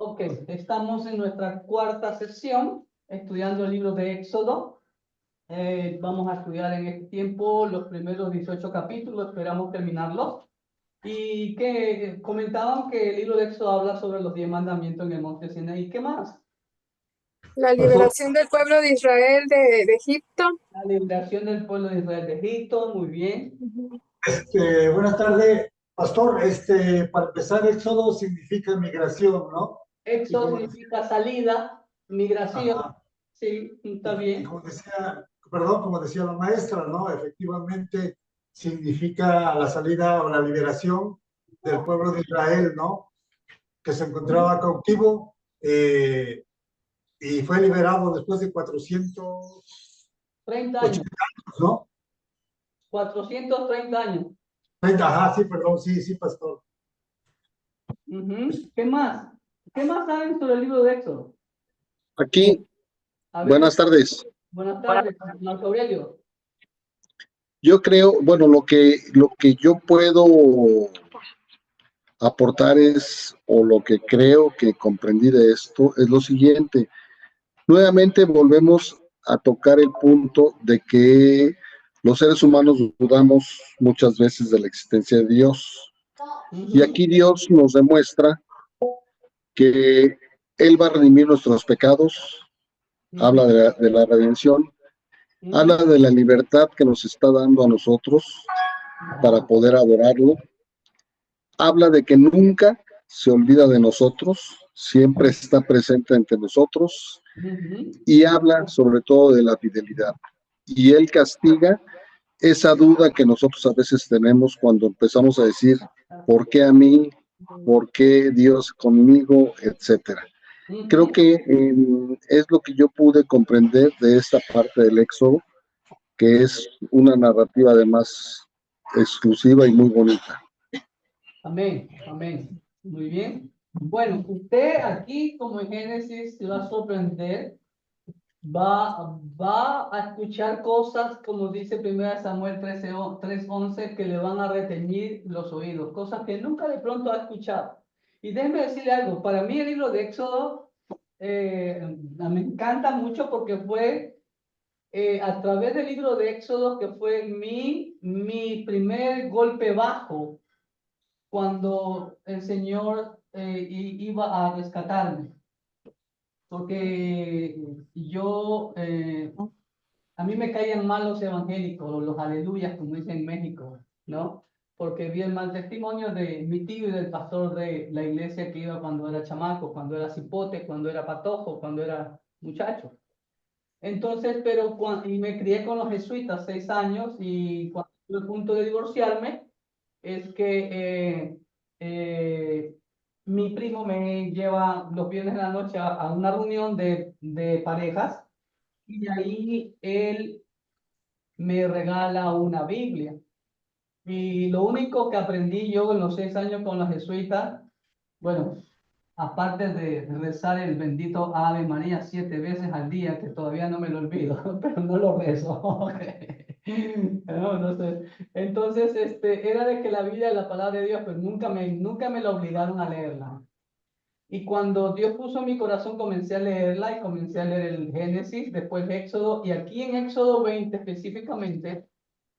Ok, estamos en nuestra cuarta sesión estudiando el libro de Éxodo. Vamos a estudiar en este tiempo los primeros 18 capítulos, esperamos terminarlos. Y que comentaban que el libro de Éxodo habla sobre los 10 mandamientos en el monte Sinaí. ¿Qué más? La Pastor, liberación del pueblo de Israel de Egipto. La liberación del pueblo de Israel de Egipto, muy bien. Ujú. buenas tardes, Pastor. Para empezar, éxodo significa migración, ¿no? Y Éxodo como, significa salida, migración. ajá, Sí, está y bien. como decía, perdón, como decía la maestra, ¿no? Efectivamente significa la salida o la liberación del pueblo de Israel, ¿no? Que se encontraba cautivo y fue liberado después de 30 años, 480 años, ¿no? 430 años. Ajá, sí, perdón, sí, sí, Pastor. ¿Qué más? ¿Qué más saben sobre el libro de Éxodo? Aquí, A ver, buenas tardes. buenas tardes, Marco Aurelio. Yo creo, bueno, lo que yo puedo aportar es, o lo que creo que comprendí de esto, es lo siguiente. Nuevamente volvemos a tocar el punto de que los seres humanos dudamos muchas veces de la existencia de Dios. Y aquí Dios nos demuestra que Él va a redimir nuestros pecados, habla de la redención, habla de la libertad que nos está dando a nosotros para poder adorarlo, habla de que nunca se olvida de nosotros, siempre está presente entre nosotros y habla sobre todo de la fidelidad. Y Él castiga esa duda que nosotros a veces tenemos cuando empezamos a decir, ¿por qué a mí? ¿Por qué Dios conmigo? Etcétera. Creo que es lo que yo pude comprender de esta parte del Éxodo, que es una narrativa además exclusiva y muy bonita. Amén, amén. Muy bien. Bueno, usted aquí, como en Génesis, se va a sorprender. Va a escuchar cosas, como dice 1 Samuel 3:11, que le van a reteñir los oídos, cosas que nunca de pronto ha escuchado. Y déjeme decirle algo, para mí el libro de Éxodo me encanta mucho porque fue a través del libro de Éxodo que fue mi primer golpe bajo cuando el Señor iba a rescatarme. Porque a mí me caían mal los evangélicos, los aleluyas, como dicen en México, ¿no? Porque vi el mal testimonio de mi tío y del pastor de la iglesia que iba cuando era chamaco, cuando era cipote, cuando era patojo, cuando era muchacho. Entonces, y me crié con los jesuitas 6 años y cuando estuve a punto de divorciarme, es que mi primo me lleva los viernes de la noche a una reunión de parejas y ahí él me regala una Biblia. Y lo único que aprendí yo en los 6 años con los jesuitas, bueno, aparte de rezar el bendito Ave María 7 veces al día, que todavía no me lo olvido, pero no lo rezo. No sé. Entonces, era de que la Biblia es la palabra de Dios, pero nunca me la obligaron a leerla. Y cuando Dios puso en mi corazón, comencé a leerla y comencé a leer el Génesis, después el Éxodo, y aquí en Éxodo 20 específicamente,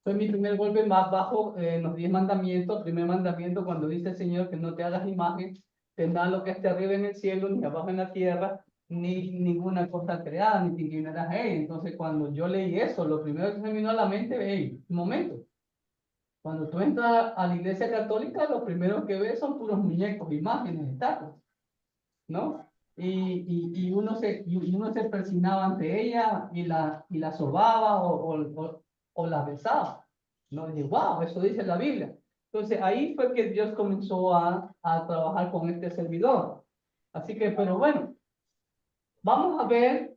fue mi primer golpe más bajo en los 10 mandamientos. Primer mandamiento, cuando dice el Señor que no te hagas imagen, tendrá lo que esté arriba en el cielo, ni abajo en la tierra, ni ninguna cosa creada, ni te inclinarás a él. Entonces, cuando yo leí eso, lo primero que se me vino a la mente, hey, un momento. Cuando tú entras a la iglesia católica, lo primero que ves son puros muñecos, imágenes, estatuas, ¿no? Y uno se persignaba ante ella y la sobaba o la besaba. No dije, wow, eso dice la Biblia. Entonces ahí fue que Dios comenzó a trabajar con este servidor. Así que, pero bueno, vamos a ver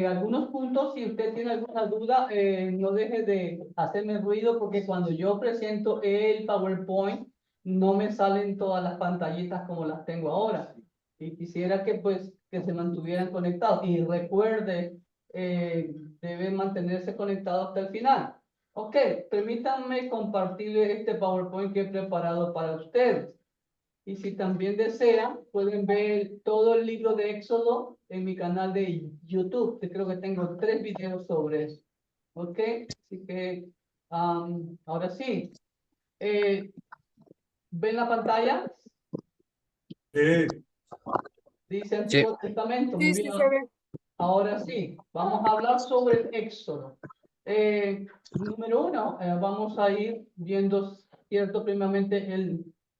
algunos puntos. Si usted tiene alguna duda, no deje de hacerme ruido porque cuando yo presento el PowerPoint, no me salen todas las pantallitas como las tengo ahora. Y quisiera que pues que se mantuvieran conectados. Y recuerde, deben mantenerse conectados hasta el final. Ok, permítanme compartir este PowerPoint que he preparado para ustedes. Y si también desean, pueden ver todo el libro de Éxodo en mi canal de YouTube, que creo que tengo 3 videos sobre eso. ¿Ok? Así que, ahora sí. ¿Ven la pantalla? Dice Antiguo Testamento. Muy Sí, sí, bien. se ve. Ahora sí, vamos a hablar sobre el Éxodo. Número 1, vamos a ir viendo, cierto, primeramente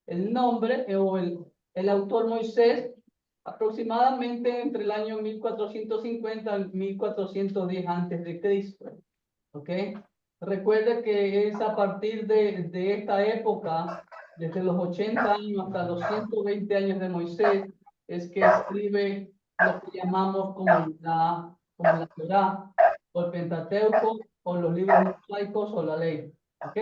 el nombre o el autor Moisés, aproximadamente entre el año 1450 al 1410 antes de Cristo. ¿Ok? Recuerde que es a partir de esta época, desde los 80 años hasta los 120 años de Moisés, es que escribe lo que llamamos como la Torá, o el Pentateuco, o los libros mosaicos, o la ley. ¿Ok?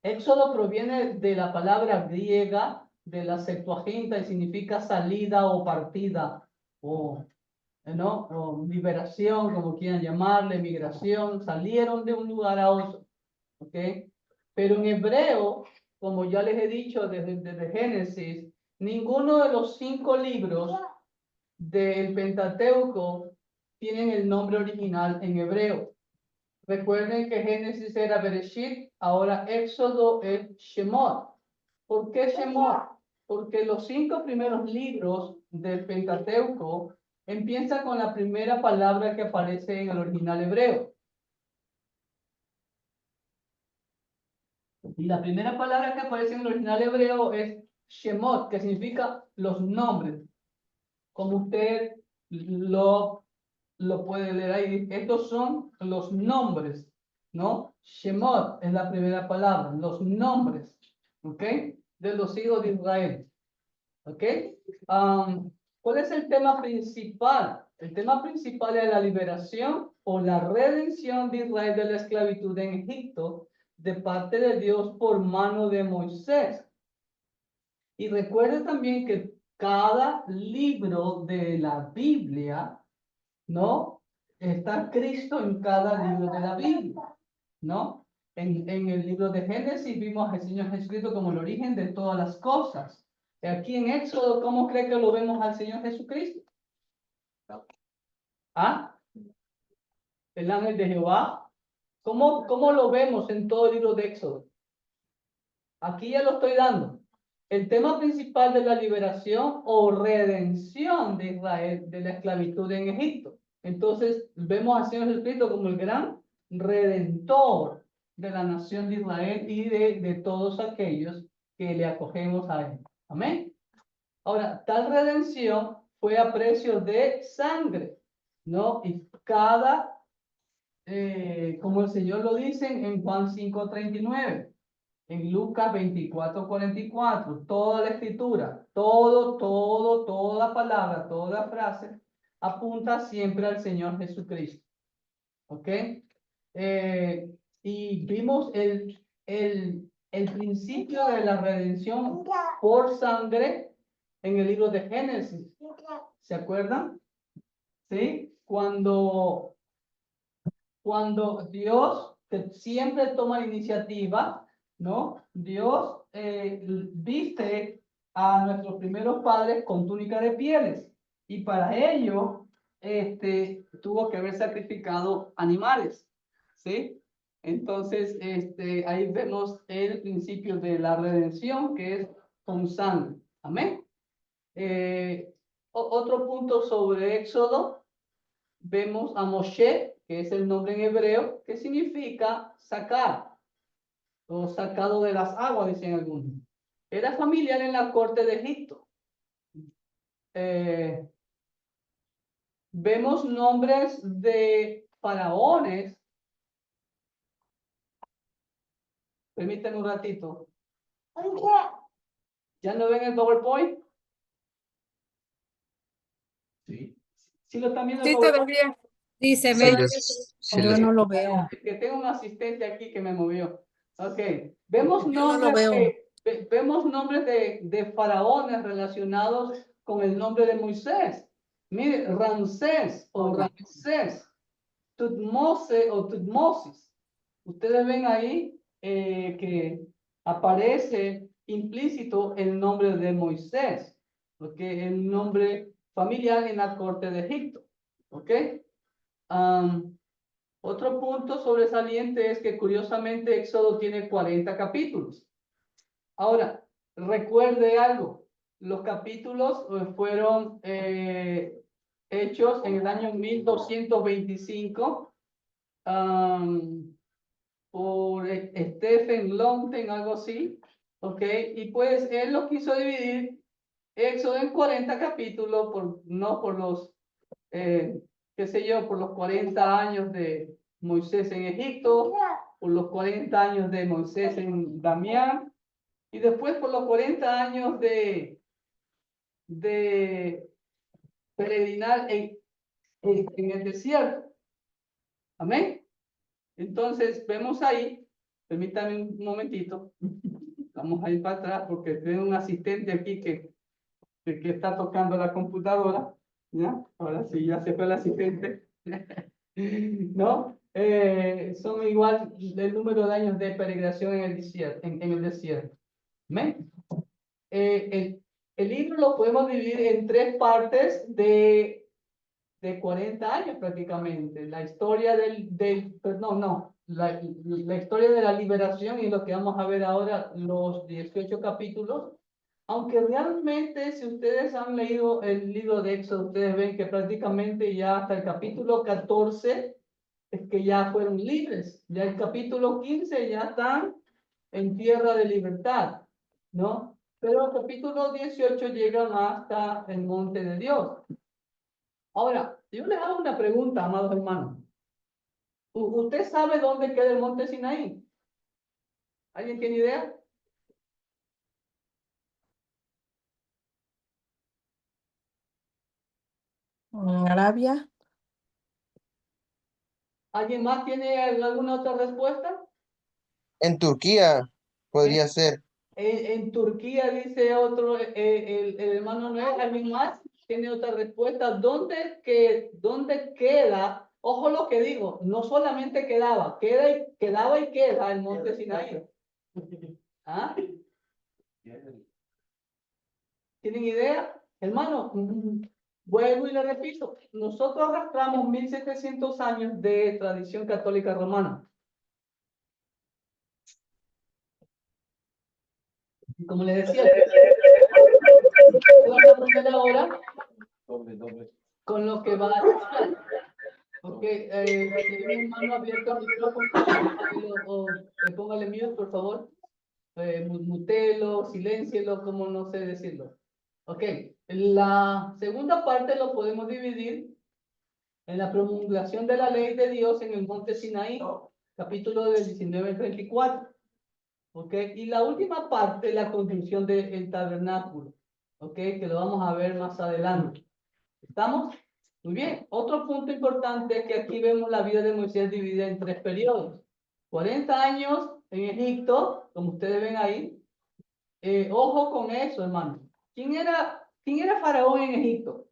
Éxodo proviene de la palabra griega de la Septuaginta y significa salida o partida, ¿no? O liberación, como quieran llamarle, migración, salieron de un lugar a otro, ¿ok? Pero en hebreo, como ya les he dicho desde Génesis, ninguno de los 5 libros del Pentateuco tienen el nombre original en hebreo. Recuerden que Génesis era Bereshit, ahora Éxodo es Shemot. ¿Por qué Shemot? Porque los 5 primeros libros del Pentateuco empiezan con la primera palabra que aparece en el original hebreo. Y la primera palabra que aparece en el original hebreo es Shemot, que significa los nombres. Como usted lo puede leer ahí, estos son los nombres, ¿no? Shemot es la primera palabra, los nombres, ¿ok? De los hijos de Israel, ¿ok? ¿Cuál es el tema principal? El tema principal es la liberación o la redención de Israel de la esclavitud en Egipto de parte de Dios por mano de Moisés. Y recuerde también que cada libro de la Biblia, ¿no? Está Cristo en cada libro de la Biblia, ¿no? En el libro de Génesis vimos al Señor Jesucristo como el origen de todas las cosas. Aquí en Éxodo, ¿cómo cree que lo vemos al Señor Jesucristo? ¿Ah? El ángel de Jehová. ¿Cómo lo vemos en todo el libro de Éxodo? Aquí ya lo estoy dando. El tema principal de la liberación o redención de Israel de la esclavitud en Egipto. Entonces, vemos al Señor Jesucristo como el gran redentor de la nación de Israel y de todos aquellos que le acogemos a él. Amén. Ahora, tal redención fue a precio de sangre, ¿no? Y como el Señor lo dice en Juan 5:39. En Lucas 24:44, toda la escritura, toda palabra, toda frase, apunta siempre al Señor Jesucristo. ¿Ok? Y vimos el principio de la redención por sangre en el libro de Génesis. ¿Se acuerdan? ¿Sí? Cuando Dios, que siempre toma la iniciativa, ¿no? Dios viste a nuestros primeros padres con túnica de pieles y para ello tuvo que haber sacrificado animales, ¿sí? Entonces, ahí vemos el principio de la redención que es con sangre. Amén. Otro punto sobre Éxodo, vemos a Moshe, que es el nombre en hebreo, que significa sacar o sacado de las aguas, dicen algunos. Era familiar en la corte de Egipto. Vemos nombres de faraones. Permítanme un ratito. ¿Ya no ven el PowerPoint? Sí. ¿Sí lo están viendo el Sí, PowerPoint? todavía. Sí, se Sí, ve. sí, Yo no lo veo. Es que tengo un asistente aquí que me movió. Ok. Vemos Yo no lo nombres veo. vemos nombres de faraones relacionados con el nombre de Moisés. Mire, Ramsés o Ramsés, Tutmose o Tutmosis. Ustedes ven ahí que aparece implícito el nombre de Moisés, porque el nombre familiar en la corte de Egipto, ¿ok? Otro punto sobresaliente es que curiosamente Éxodo tiene 40 capítulos. Ahora, recuerde algo, los capítulos fueron hechos en el año 1225 por Stephen Longten, algo así, ¿ok? Y pues él lo quiso dividir Éxodo en 40 capítulos, no por los, qué sé yo, por los 40 años de Moisés en Egipto, por los 40 años de Moisés en Damián, y después por los 40 años de peregrinar en el desierto. Amén. Entonces, vemos ahí, permítanme un momentito, vamos a ir para atrás porque tengo un asistente aquí que está tocando la computadora, ¿ya? Ahora sí, ya se fue el asistente, ¿no? Son igual el número de años de peregrinación en el desierto. En el desierto. ¿Amén? El libro lo podemos dividir en 3 partes de 40 años prácticamente. La historia la historia de la liberación y lo que vamos a ver ahora, los 18 capítulos. Aunque realmente, si ustedes han leído el libro de Éxodo, ustedes ven que prácticamente ya hasta el capítulo 14 es que ya fueron libres. Ya el capítulo 15 ya están en tierra de libertad, ¿no? Pero el capítulo 18 llegan hasta el monte de Dios. Ahora, yo les hago una pregunta, amados hermanos. ¿Usted sabe dónde queda el monte Sinaí? ¿Alguien tiene idea? En Arabia, ¿Alguien más tiene alguna otra respuesta? En Turquía podría ser. En Turquía dice otro, el hermano Noel. ¿Alguien más tiene otra respuesta? ¿Dónde queda? Ojo lo que digo, no solamente quedaba y queda el monte Sinaí. ¿Ah? ¿Tienen idea? Hermano, vuelvo y le repito, nosotros arrastramos 1700 años de tradición católica romana. Y como le decía, vamos a proceder ahora con lo que va a hacer. Ok, si mi hermano abierto el micrófono, póngale mute, por favor. Mutelo, siléncielo, como no sé decirlo. Ok, la segunda parte lo podemos dividir en la promulgación de la ley de Dios en el monte Sinaí, capítulo del 19 al 34. Ok, y la última parte, la construcción del tabernáculo. Ok, que lo vamos a ver más adelante. ¿Estamos? Muy bien. Otro punto importante es que aquí vemos la vida de Moisés dividida en 3 periodos. 40 años en Egipto, como ustedes ven ahí. Ojo con eso, hermano. ¿Quién era Faraón en Egipto?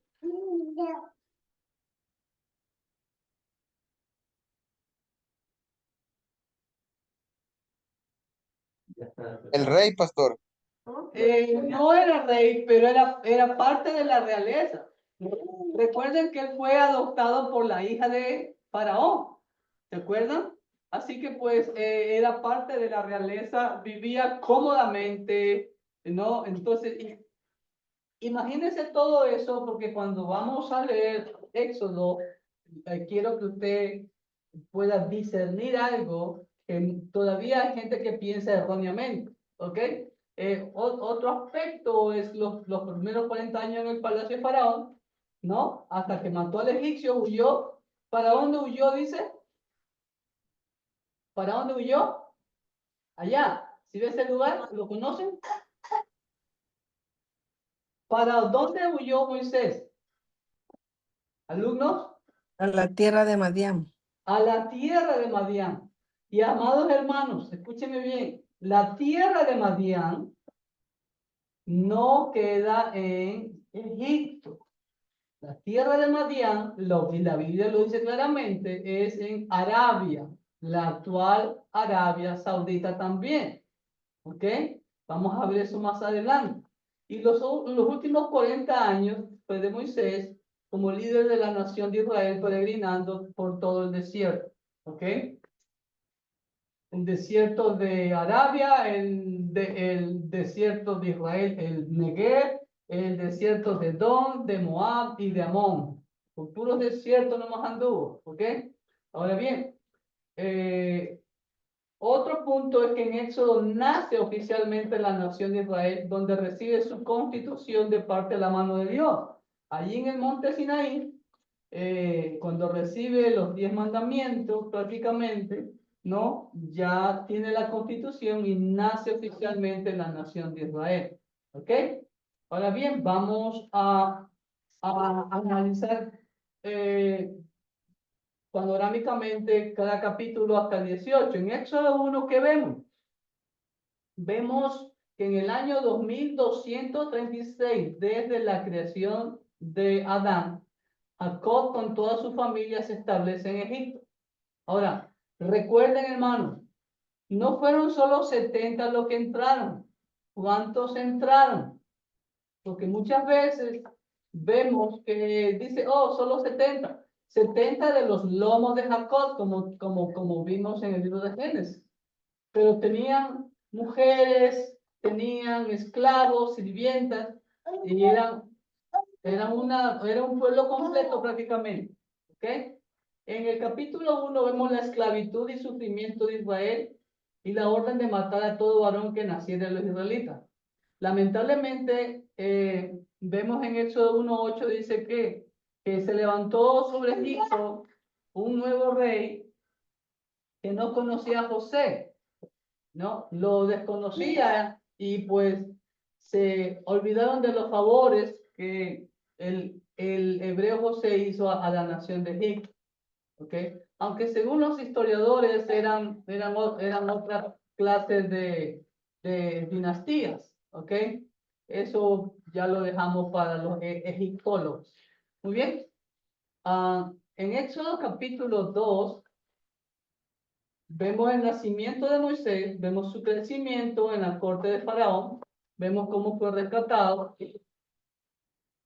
El rey, pastor. No era rey, pero era parte de la realeza. Recuerden que él fue adoptado por la hija de Faraón. ¿Se acuerdan? Así que pues era parte de la realeza, vivía cómodamente, ¿no? Entonces, imagínense todo eso, porque cuando vamos a leer Éxodo, quiero que usted pueda discernir algo que todavía hay gente que piensa erróneamente, ¿ok? Otro aspecto es los primeros 40 años en el palacio de Faraón, ¿no? Hasta que mató al egipcio, huyó. ¿Para dónde huyó, dice? ¿Para dónde huyó? Allá. ¿Sí ves el lugar? ¿Lo conocen? ¿Para dónde huyó Moisés? ¿Alumnos? a la tierra de Madián. A la tierra de Madián. Y amados hermanos, escúchenme bien, la tierra de Madián no queda en Egipto. La tierra de Madián, y la Biblia lo dice claramente, es en Arabia, la actual Arabia Saudita también. ¿Ok? Vamos a ver eso más adelante. Y los últimos 40 años fue de Moisés como líder de la nación de Israel peregrinando por todo el desierto. ¿Ok? El desierto de Arabia, el desierto de Israel, el Negev, el desierto de Edom, de Moab y de Amón. Por puros desiertos nomás anduvo. ¿Ok? Ahora bien, otro punto es que en Éxodo nace oficialmente la nación de Israel, donde recibe su constitución de parte de la mano de Dios. Allí en el monte Sinaí, cuando recibe los 10 mandamientos prácticamente, ¿no? Ya tiene la constitución y nace oficialmente la nación de Israel. ¿Ok? Ahora bien, vamos a analizar panorámicamente cada capítulo hasta el 18. En Éxodo 1, ¿qué vemos? Vemos que en el año 2236, desde la creación de Adán, Jacob con toda su familia se establece en Egipto. Ahora, recuerden, hermanos, no fueron solo 70 los que entraron. ¿Cuántos entraron? Porque muchas veces vemos que dice, oh, solo 70. 70 de los lomos de Jacob, como vimos en el libro de Génesis. Pero tenían mujeres, tenían esclavos, sirvientas, y era un pueblo completo prácticamente. ¿Ok? En el capítulo 1 vemos la esclavitud y sufrimiento de Israel y la orden de matar a todo varón que naciera de los israelitas. Lamentablemente, vemos en Éxodo 1:8 dice que se levantó sobre Egipto un nuevo rey que no conocía a José, ¿no? Lo desconocía y pues se olvidaron de los favores que el hebreo José hizo a la nación de Egipto. ¿Ok? Aunque según los historiadores eran otras clases de dinastías. ¿Ok? Eso ya lo dejamos para los egiptólogos. Muy bien. En Éxodo capítulo 2 vemos el nacimiento de Moisés, vemos su crecimiento en la corte de Faraón, vemos cómo fue rescatado.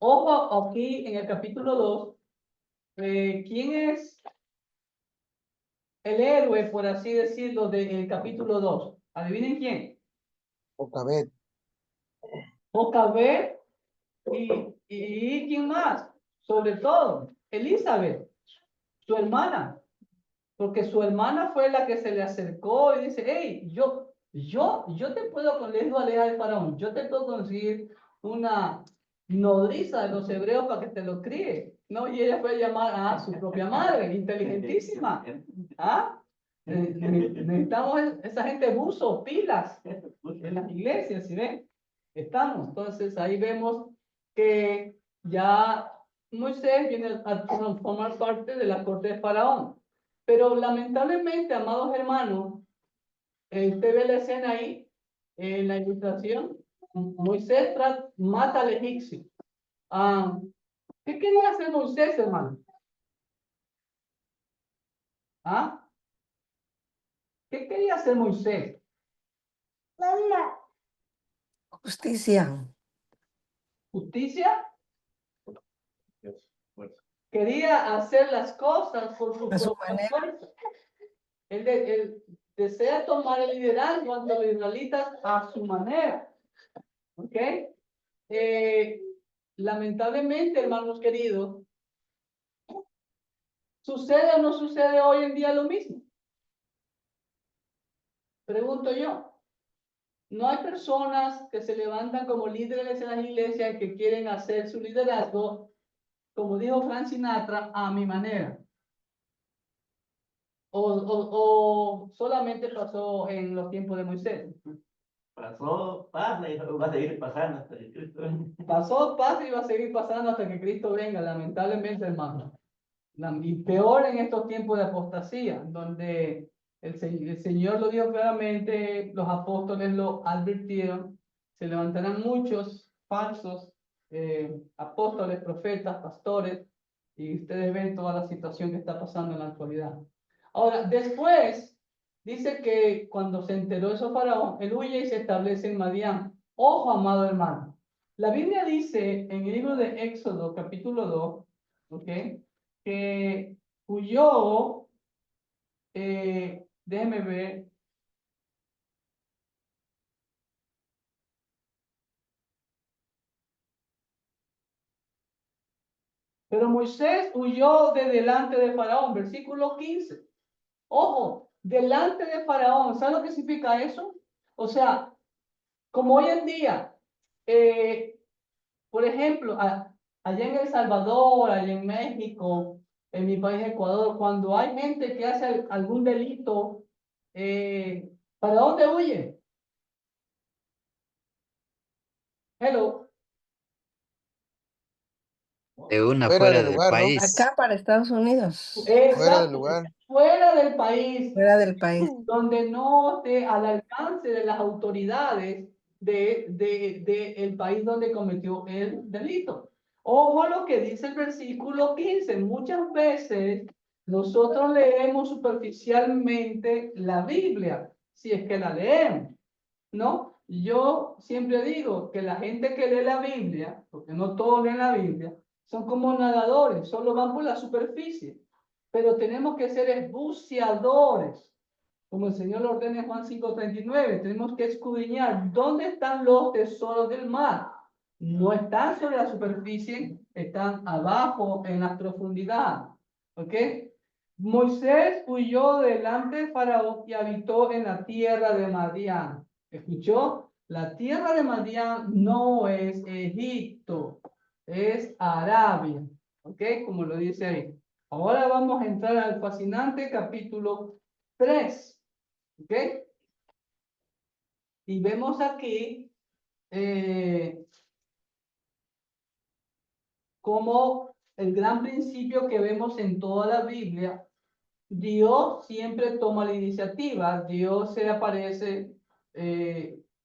Ojo aquí en el capítulo 2, ¿quién es el héroe, por así decirlo, del capítulo 2? ¿Adivinen quién? Jocabed. Jocabed y ¿quién más? Sobre todo, Elizabeth, su hermana. Porque su hermana fue la que se le acercó y dice, hey, yo te puedo conseguir la aleja de Faraón, yo te puedo conseguir una nodriza de los hebreos para que te lo críe. No, y ella fue a llamar a su propia madre, inteligentísima. ¿Ah? Necesitamos esa gente buzo, pilas, en las iglesias, ¿sí ven? Estamos. Entonces ahí vemos que ya Moisés viene a formar parte de la corte de Faraón. Pero lamentablemente, amados hermanos, usted ve la escena ahí, en la ilustración, Moisés mata al egipcio. ¿Qué quería hacer Moisés, hermano? ¿Ah? ¿Qué quería hacer Moisés? Justicia. ¿Justicia? Quería hacer las cosas por su A su propia manera. fuerza. Él desea tomar el liderazgo ante los israelitas a su manera. ¿Ok? Lamentablemente, hermanos queridos, ¿sucede o no sucede hoy en día lo mismo? Pregunto yo. No hay personas que se levantan como líderes en las iglesias que quieren hacer su liderazgo, como dijo Frank Sinatra, a mi manera. O solamente pasó en los tiempos de Moisés. Pasó, pasa y va a seguir pasando hasta que Cristo venga. Pasó, pasa y va a seguir pasando hasta que Cristo venga, lamentablemente, hermano. Y peor en estos tiempos de apostasía, donde el Señor lo dijo claramente, los apóstoles lo advirtieron, se levantarán muchos falsos apóstoles, profetas, pastores, y ustedes ven toda la situación que está pasando en la actualidad. Ahora, después Dice que cuando se enteró eso Faraón, él huye y se establece en Madián. Ojo, amado hermano. La Biblia dice en el libro de Éxodo, capítulo 2, ¿ok? Que huyó, déjeme ver. Pero Moisés huyó de delante de Faraón, versículo 15. Ojo, delante de Faraón. ¿Sabe lo que significa eso? O sea, como hoy en día, por ejemplo, allá en El Salvador, allá en México, en mi país Ecuador, cuando hay gente que hace algún delito, ¿para dónde huye? Hello. De una Fuera fuera del del lugar, ¿no? país. Acá para Estados Unidos, Fuera del Exacto, lugar. fuera del país, fuera del país. donde no esté al alcance de las autoridades de el país donde cometió el delito. Ojo lo que dice el versículo 15. Muchas veces nosotros leemos superficialmente la Biblia, si es que la leemos, ¿no? Yo siempre digo que la gente que lee la Biblia, porque no todos leen la Biblia, son como nadadores, solo van por la superficie, pero tenemos que ser buceadores, como el Señor lo ordena en Juan 5:39. Tenemos que escudriñar dónde están los tesoros del mar. No están sobre la superficie, están abajo en la profundidad. ¿Ok? Moisés huyó delante de Faraón y habitó en la tierra de Madián. ¿Escuchó? La tierra de Madián no es Egipto, es Arabia. ¿Ok? Como lo dice ahí. Ahora vamos a entrar al fascinante capítulo 3. ¿Ok? Y vemos aquí como el gran principio que vemos en toda la Biblia, Dios siempre toma la iniciativa, Dios se aparece,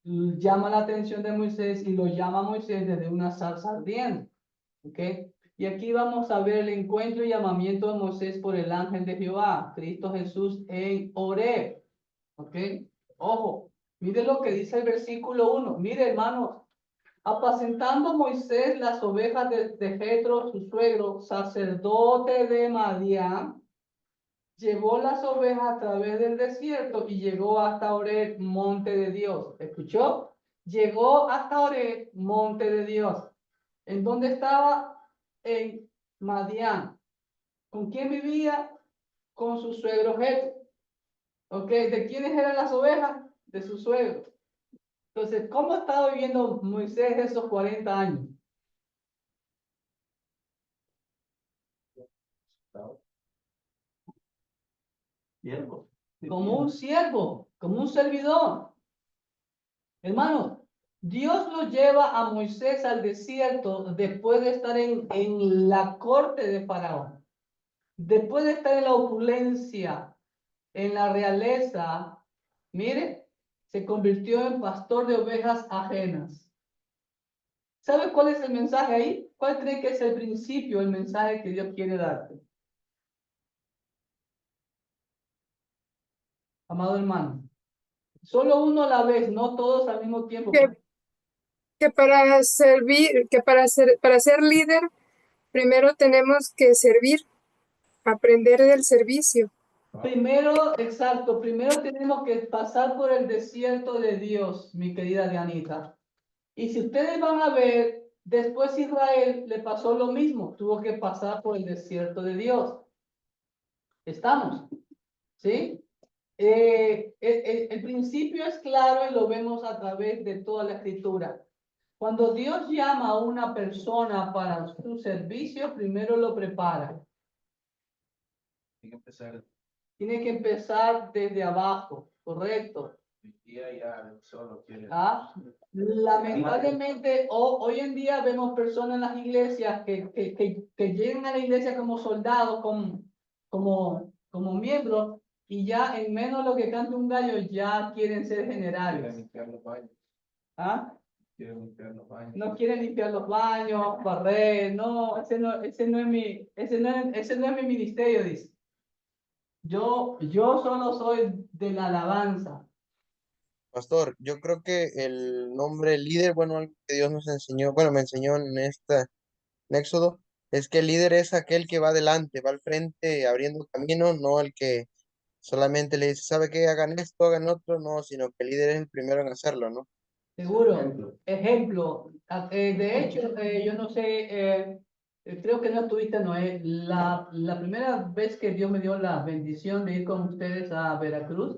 llama la atención de Moisés y lo llama a Moisés desde una zarza ardiente. ¿Ok? Y aquí vamos a ver el encuentro y llamamiento de Moisés por el ángel de Jehová, Cristo Jesús en Horeb. ¿Ok? Ojo, mire lo que dice el versículo 1. Mire, hermanos, apacentando Moisés las ovejas de Jetro, su suegro, sacerdote de Madián, llevó las ovejas a través del desierto y llegó hasta Horeb, monte de Dios. ¿Escuchó? Llegó hasta Horeb, monte de Dios. ¿En dónde estaba? En Madián. ¿Con quién vivía? Con su suegro Jetro. ¿Ok? ¿De quiénes eran las ovejas? De su suegro. Entonces, ¿cómo estaba viviendo Moisés esos 40 años? Siervo. Como un siervo, como un servidor. Hermanos, Dios lo lleva a Moisés al desierto después de estar en la corte de Faraón, después de estar en la opulencia, en la realeza. Mire, se convirtió en pastor de ovejas ajenas. ¿Sabe cuál es el mensaje ahí? ¿Cuál cree que es el principio, el mensaje que Dios quiere darte? Amado hermano, solo uno a la vez, no todos al mismo tiempo. Que para servir, para ser líder, primero tenemos que servir, aprender del servicio. Primero, exacto, primero tenemos que pasar por el desierto de Dios, mi querida Dianita. Y si ustedes van a ver, después Israel le pasó lo mismo, tuvo que pasar por el desierto de Dios. ¿Estamos? ¿Sí? El principio es claro y lo vemos a través de toda la escritura. Cuando Dios llama a una persona para su servicio, primero lo prepara. Hay que empezar Tiene que empezar desde abajo, ¿correcto? el día ya solo quiere. ¿Ah? Lamentablemente, hoy en día vemos personas en las iglesias que llegan a la iglesia como soldados, como miembros, y ya en menos de lo que canta un gallo, ya quieren ser Quiere generales. limpiar los baños. ¿Ah? Quiere limpiar los baños. No quieren limpiar los baños, barrer, no, ese no es mi ministerio, dice. Yo solo soy de la alabanza. Pastor, yo creo que el nombre líder, bueno, algo que Dios nos enseñó, bueno, me enseñó en en Éxodo, es que el líder es aquel que va adelante, va al frente abriendo camino, no el que solamente le dice, ¿sabe qué? Hagan esto, hagan otro, no, sino que el líder es el primero en hacerlo, ¿no? Seguro. Ejemplo, de hecho, yo no sé, creo que no estuviste, Noé. La primera vez que Dios me dio la bendición de ir con ustedes a Veracruz,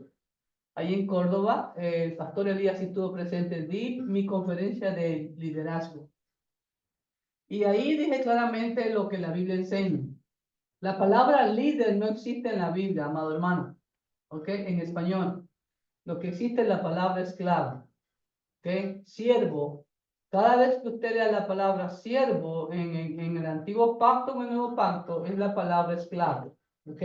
ahí en Córdoba, el pastor Elías estuvo presente, di mi conferencia de liderazgo. Y ahí dije claramente lo que la Biblia enseña. La palabra líder no existe en la Biblia, amado hermano, ¿ok? En español. Lo que existe es la palabra esclavo. ¿Ok? Siervo. Cada vez que usted lea la palabra siervo en el antiguo pacto o en el nuevo pacto, es la palabra esclavo. ¿Ok?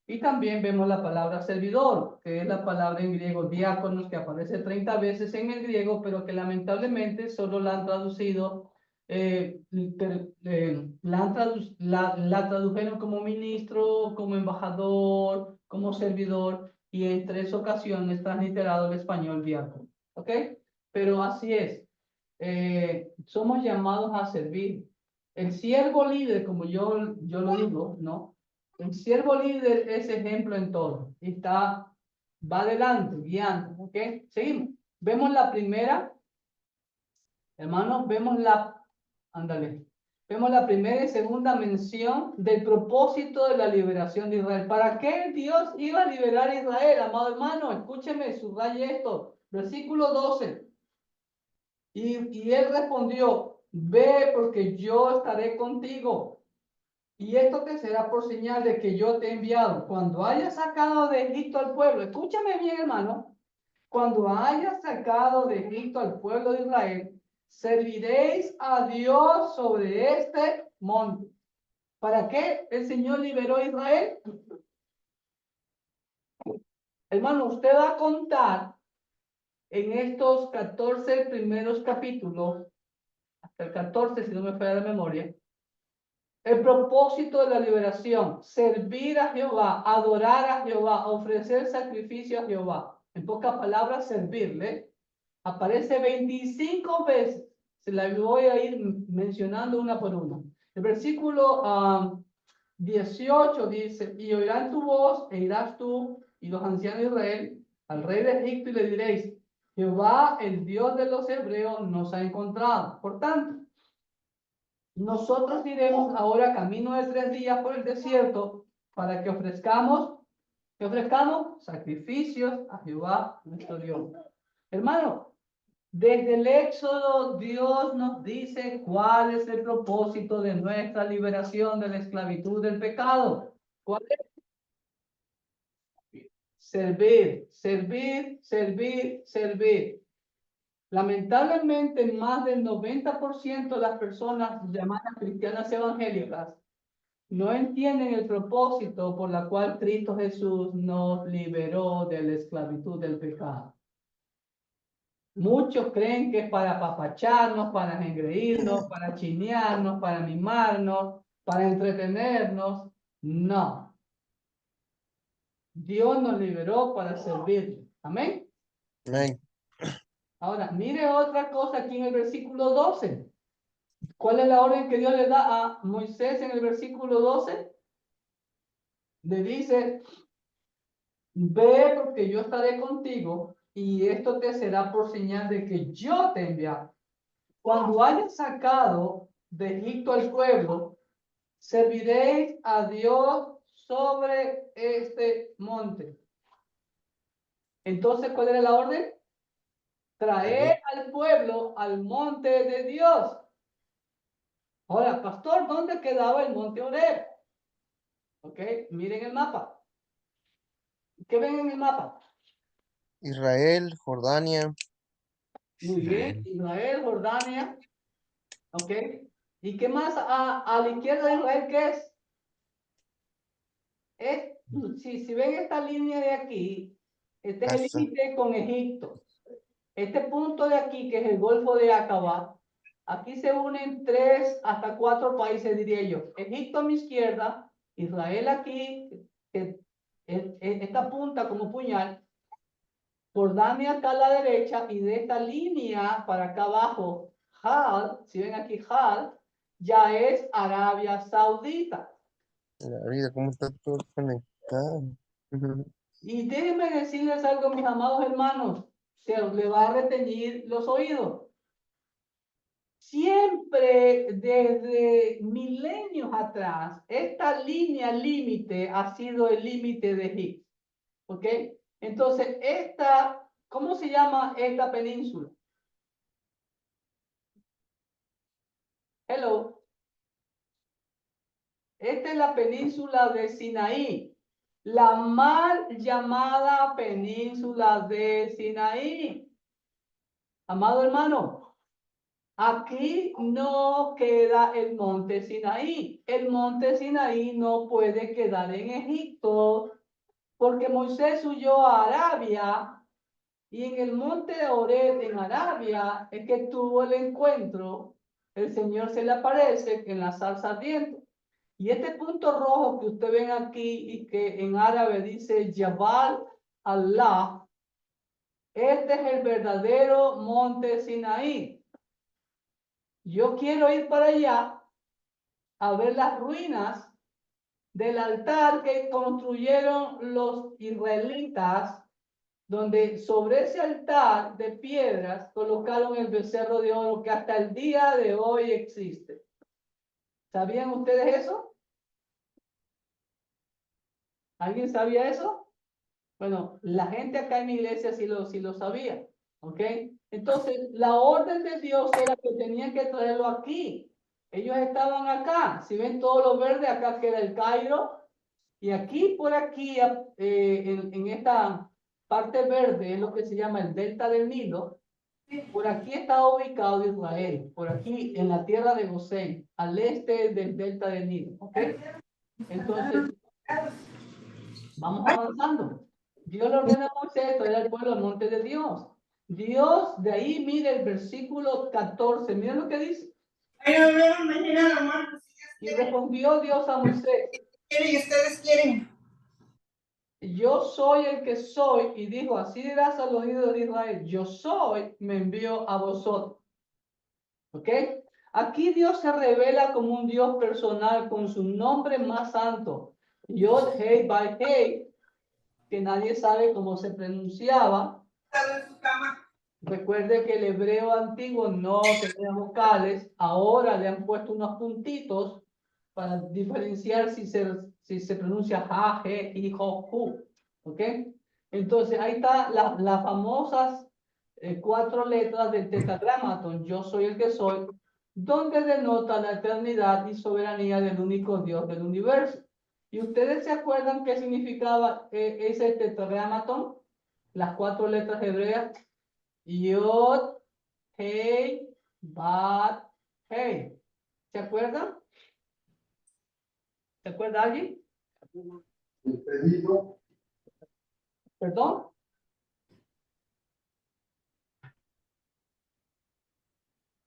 Y también vemos la palabra servidor, que es la palabra en griego diáconos, que aparece 30 veces en el griego, pero que lamentablemente solo la han traducido, la tradujeron como ministro, como embajador, como servidor, y en 3 ocasiones transliterado el español diácono. ¿Ok? Pero así es. Somos llamados a servir. El siervo líder, como yo lo digo, ¿no? El siervo líder es ejemplo en todo. Va adelante, guiando. ¿Ok? Seguimos. Vemos la primera, hermanos, ándale. Vemos la primera y segunda mención del propósito de la liberación de Israel. ¿Para qué Dios iba a liberar a Israel, amado hermano? Escúcheme, subraye esto. Versículo 12. Y él respondió, ve porque yo estaré contigo. Y esto te será por señal de que yo te he enviado. Cuando hayas sacado de Egipto al pueblo, escúchame bien, hermano. Cuando hayas sacado de Egipto al pueblo de Israel, serviréis a Dios sobre este monte. ¿Para qué el Señor liberó a Israel? Hermano, usted va a contar en estos 14 primeros capítulos, hasta el 14, si no me falla la memoria, el propósito de la liberación: servir a Jehová, adorar a Jehová, ofrecer sacrificio a Jehová. En pocas palabras, servirle. Aparece 25 veces. Se la voy a ir mencionando una por una. El versículo 18 dice, y oirán tu voz, e irás tú y los ancianos de Israel al rey de Egipto y le diréis, Jehová, el Dios de los hebreos, nos ha encontrado. Por tanto, nosotros iremos ahora camino de 3 días por el desierto para que ofrezcamos sacrificios a Jehová nuestro Dios. Hermano, desde el Éxodo Dios nos dice cuál es el propósito de nuestra liberación de la esclavitud del pecado. ¿Cuál es? Servir, servir, servir, servir. Lamentablemente, más del 90% de las personas llamadas cristianas evangélicas no entienden el propósito por la cual Cristo Jesús nos liberó de la esclavitud del pecado. Muchos creen que es para apapacharnos, para engreírnos, para chinearnos, para mimarnos, para entretenernos. No. Dios nos liberó para servirle. Amén. Amén. Ahora, mire otra cosa aquí en el versículo 12. ¿Cuál es la orden que Dios le da a Moisés en el versículo 12? Le dice, ve porque yo estaré contigo y esto te será por señal de que yo te he enviado. Cuando hayas sacado de Egipto al pueblo, serviréis a Dios sobre este monte. Entonces, ¿cuál era la orden? Traer al pueblo al monte de Dios. Ahora, pastor, ¿dónde quedaba el monte Horeb? Ok, miren el mapa. ¿Qué ven en el mapa? Israel, Jordania, Muy bien, Israel, Jordania. Ok. ¿Y qué más a la izquierda de Israel qué es? Si ven esta línea de aquí, este es el Gaza. límite con Egipto. Este punto de aquí, que es el Golfo de Aqaba, aquí se unen 3 hasta 4 países, diría yo. Egipto a mi izquierda, Israel aquí, esta punta como puñal, Jordania acá a la derecha y de esta línea para acá abajo, Had, si ven aquí Had, ya es Arabia Saudita. La vida, cómo está todo conectado. Ujú. Y déjenme decirles algo, mis amados hermanos, se le va a reteñir los oídos. Siempre desde milenios atrás, esta línea límite ha sido el límite de Egipto. ¿Ok? Entonces, ¿cómo se llama esta península? Hello. Esta es la península de Sinaí, la mal llamada península de Sinaí. Amado hermano, aquí no queda el monte Sinaí. El monte Sinaí no puede quedar en Egipto porque Moisés huyó a Arabia y en el monte de Horeb en Arabia es que tuvo el encuentro. El Señor se le aparece en la zarza ardiente. Y este punto rojo que ustedes ven aquí y que en árabe dice Jabal Allah, este es el verdadero monte Sinaí. Yo quiero ir para allá a ver las ruinas del altar que construyeron los israelitas, donde sobre ese altar de piedras colocaron el becerro de oro que hasta el día de hoy existe. ¿Sabían ustedes eso? ¿Alguien sabía eso? Bueno, la gente acá en mi iglesia sí lo sabía, ¿ok? Entonces, la orden de Dios era que tenían que traerlo aquí. Ellos estaban acá. Si ven todo lo verde, acá queda el Cairo. Y aquí, por aquí, en esta parte verde, es lo que se llama el delta del Nilo. Por aquí está ubicado Israel, por aquí en la tierra de Gosén, al este del delta del Nilo, ¿ok? Entonces, vamos avanzando. Dios le ordena a Moisés traer al pueblo al monte de Dios. Dios, de ahí mire el versículo 14, miren lo que dice. Y respondió Dios a Moisés, ¿Y ustedes quieren? yo soy el que soy, y dijo, así dirás a los hijos de Israel, yo soy, me envío a vosotros. ¿Ok? Aquí Dios se revela como un Dios personal con su nombre más santo, Yod Hei Vav Hei, que nadie sabe cómo se pronunciaba. ¿Están en su cama? Recuerde que el hebreo antiguo no tenía vocales, ahora le han puesto unos puntitos para diferenciar si se pronuncia ja, je, hi, jo, ju. ¿Ok? Entonces ahí está las famosas 4 letras del tetragramaton, yo soy el que soy, donde denota la eternidad y soberanía del único Dios del universo. ¿Y ustedes se acuerdan qué significaba ese tetragramaton? Las 4 letras hebreas. Yod, Hei, Vav, Hei. ¿Se acuerdan? ¿Se acuerda alguien? El pedido, ¿Perdón?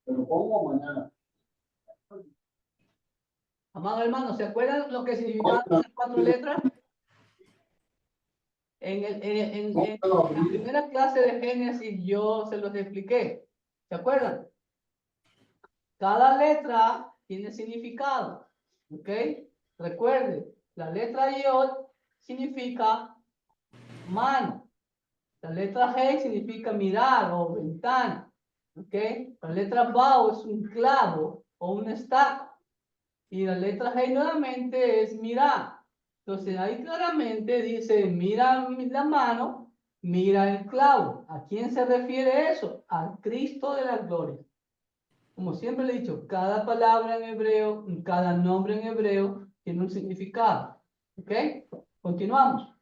pero pongo mañana. Amado hermano, ¿se acuerdan lo que significaban las 4 letras? En la primera clase de Génesis yo se los expliqué. ¿Se acuerdan? Cada letra tiene significado. ¿Ok? Recuerde, la letra Yod significa mano. La letra G significa mirar o ventana. ¿Ok? La letra Vav es un clavo o un estaca. Y la letra G nuevamente es mirar. Entonces ahí claramente dice, mira la mano, mira el clavo. ¿A quién se refiere eso? Al Cristo de la gloria. Como siempre le he dicho, cada palabra en hebreo, cada nombre en hebreo tiene un significado. ¿Ok? Continuamos.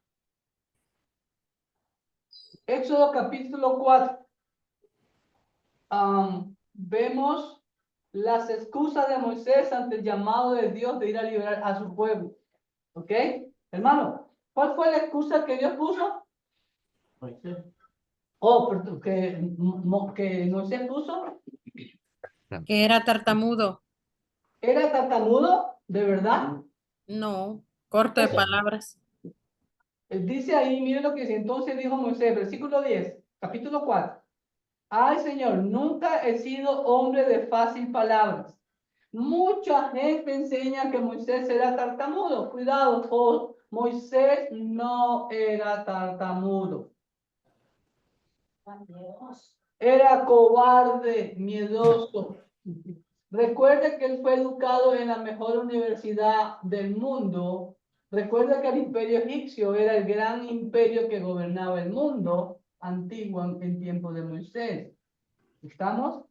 Éxodo capítulo 4. Vemos las excusas de Moisés ante el llamado de Dios de ir a liberar a su pueblo. ¿Ok? Hermano, ¿cuál fue la excusa que Dios puso? Oh, perdón, que Moisés puso. Que era tartamudo. ¿Era tartamudo? ¿De verdad? No, corto de Eso, palabras. Dice ahí, miren lo que dice. Entonces dijo Moisés, versículo 10, capítulo 4. Ay, Señor, nunca he sido hombre de fácil palabras. Mucha gente enseña que Moisés era tartamudo. Cuidado, Moisés no era tartamudo. Era cobarde, miedoso. Recuerde que él fue educado en la mejor universidad del mundo. Recuerda que el imperio egipcio era el gran imperio que gobernaba el mundo antiguo en tiempo de Moisés. ¿Estamos?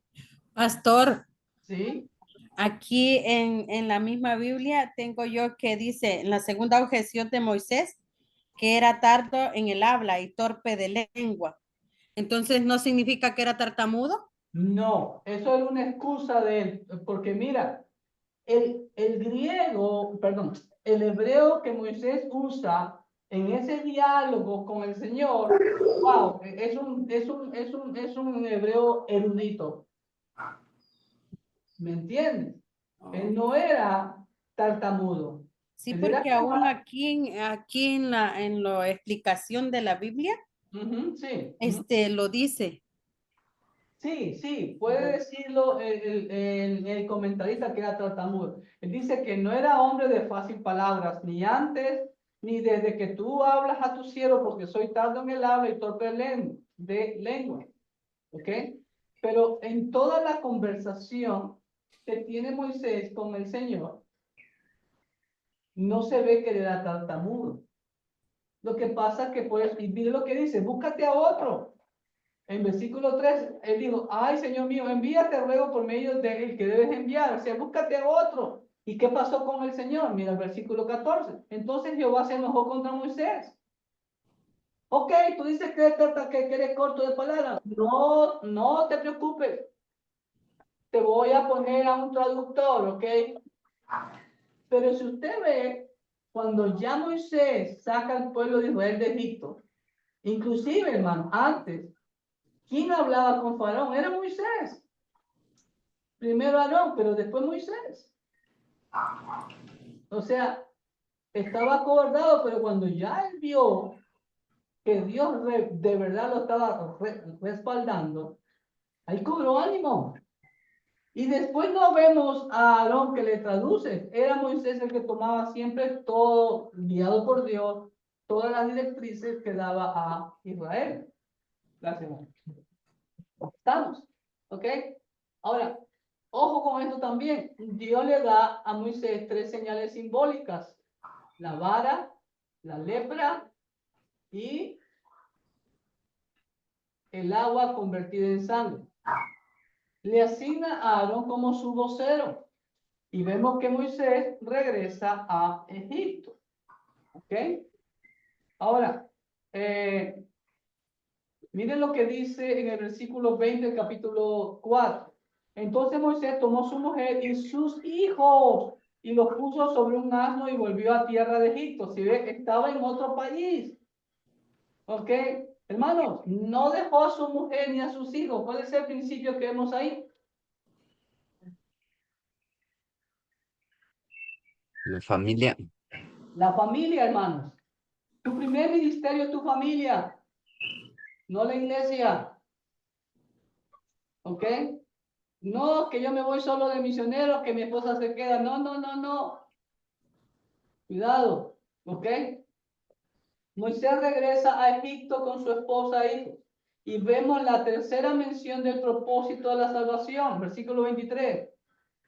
Pastor, Sí. aquí en la misma Biblia tengo yo que dice en la segunda objeción de Moisés que era tardo en el habla y torpe de lengua. Entonces, ¿no significa que era tartamudo? No, eso era una excusa de él, porque mira, el griego, perdón, el hebreo que Moisés usa en ese diálogo con el Señor, wow, es un hebreo erudito. ¿Me entiendes? Él no era tartamudo. Sí, Él era porque aún aquí en la explicación de la Biblia, sí. lo dice. Sí, sí, puede decirlo el comentarista que era tartamudo. Él dice que no era hombre de fácil palabras, ni antes, ni desde que tú hablas a tu siervo, porque soy tardo en el habla y torpe de lengua. ¿Ok? Pero en toda la conversación que tiene Moisés con el Señor, no se ve que él era tartamudo. Lo que pasa es que, pues, y mire lo que dice, búscate a otro. En versículo 3, él dijo, ay, Señor mío, envíate luego por medio del que debes enviar, o sea, búscate a otro. ¿Y qué pasó con el Señor? Mira el versículo 14. Entonces Jehová se enojó contra Moisés. Ok, tú dices que eres corto de palabras. No, no te preocupes. Te voy a poner a un traductor, ¿ok? Pero si usted ve, cuando ya Moisés saca al pueblo de Israel de Egipto, inclusive, hermano, antes, ¿quién hablaba con Faraón? Era Moisés. Primero Aarón, pero después Moisés. O sea, estaba acobardado, pero cuando ya él vio que Dios de verdad lo estaba respaldando, ahí cobró ánimo. Y después no vemos a Aarón que le traduce. Era Moisés el que tomaba siempre todo, guiado por Dios, todas las directrices que daba a Israel. Gracias. Estamos, ¿ok? Ahora, ojo con esto también. Dios le da a Moisés 3 señales simbólicas: la vara, la lepra y el agua convertida en sangre. Le asigna a Aarón como su vocero. Y vemos que Moisés regresa a Egipto. ¿Ok? Ahora, miren lo que dice en el versículo 20 del capítulo 4. Entonces Moisés tomó su mujer y sus hijos y los puso sobre un asno y volvió a tierra de Egipto. Si ve, estaba en otro país. ¿Ok? Hermanos, no dejó a su mujer ni a sus hijos. ¿Cuál es el principio que vemos ahí? La familia. La familia, hermanos. Tu primer ministerio es tu familia, no la iglesia. ¿Ok? No, que yo me voy solo de misionero, que mi esposa se queda. No, no, no, no. Cuidado. ¿Ok? Moisés regresa a Egipto con su esposa e hijos. Y vemos la tercera mención del propósito de la salvación. Versículo 23.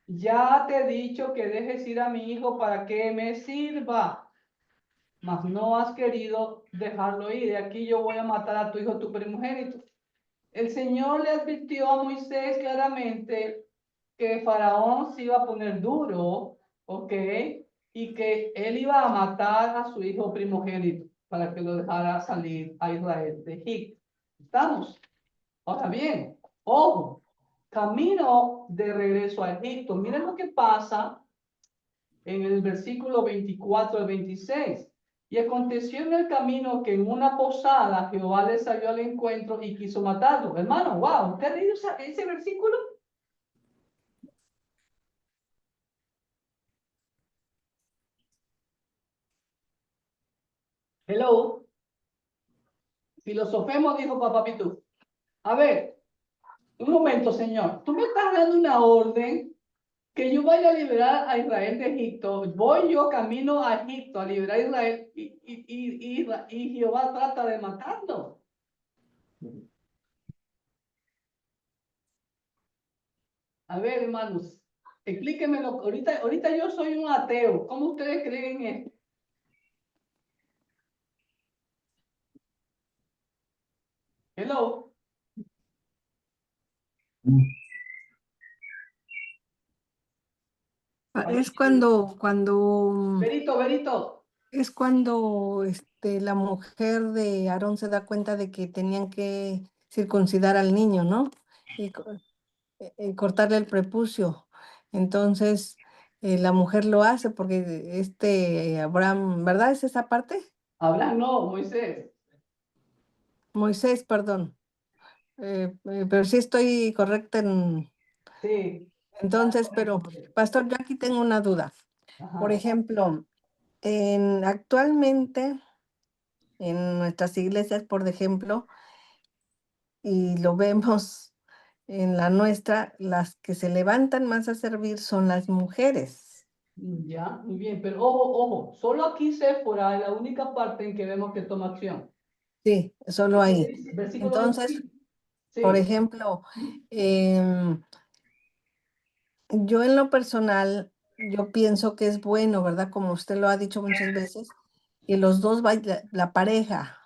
Ya te he dicho que dejes ir a mi hijo para que me sirva, mas no has querido dejarlo ir. Y aquí yo voy a matar a tu hijo, tu primogénito. El Señor le advirtió a Moisés claramente que Faraón se iba a poner duro, ¿ok? Y que él iba a matar a su hijo primogénito para que lo dejara salir a Israel de Egipto. ¿Estamos? Ahora bien, ojo, camino de regreso a Egipto. Miren lo que pasa en el versículo 24 al 26. Y aconteció en el camino que en una posada Jehová le salió al encuentro y quiso matarlo. Hermano, wow, ¿usted ha leído ese versículo? Hello. Filosofemos, dijo Papá Pitú. A ver, un momento, señor. Tú me estás dando una orden que yo vaya a liberar a Israel de Egipto. Voy yo camino a Egipto a liberar a Israel y Jehová trata de matarlo. A ver, hermanos, explíquemelo. Ahorita yo soy un ateo. ¿Cómo ustedes creen en esto? Hello. Es cuando Verito. es cuando la mujer de Aarón se da cuenta de que tenían que circuncidar al niño, ¿no? Y cortarle el prepucio. Entonces, la mujer lo hace porque Abraham, ¿verdad? ¿Es esa parte? Abraham no, Moisés. Moisés, perdón. Pero sí estoy correcta en... Sí. Entonces, pero, pastor, yo aquí tengo una duda. Por Ajá. ejemplo, actualmente en nuestras iglesias, por ejemplo, y lo vemos en la nuestra, las que se levantan más a servir son las mujeres. Ya, muy bien, pero ojo, solo aquí Séfora es la única parte en que vemos que toma acción. Sí, solo ahí. Versículo Entonces, 25. por Sí, ejemplo, yo en lo personal, yo pienso que es bueno, ¿verdad? Como usted lo ha dicho muchas veces, que los dos, la pareja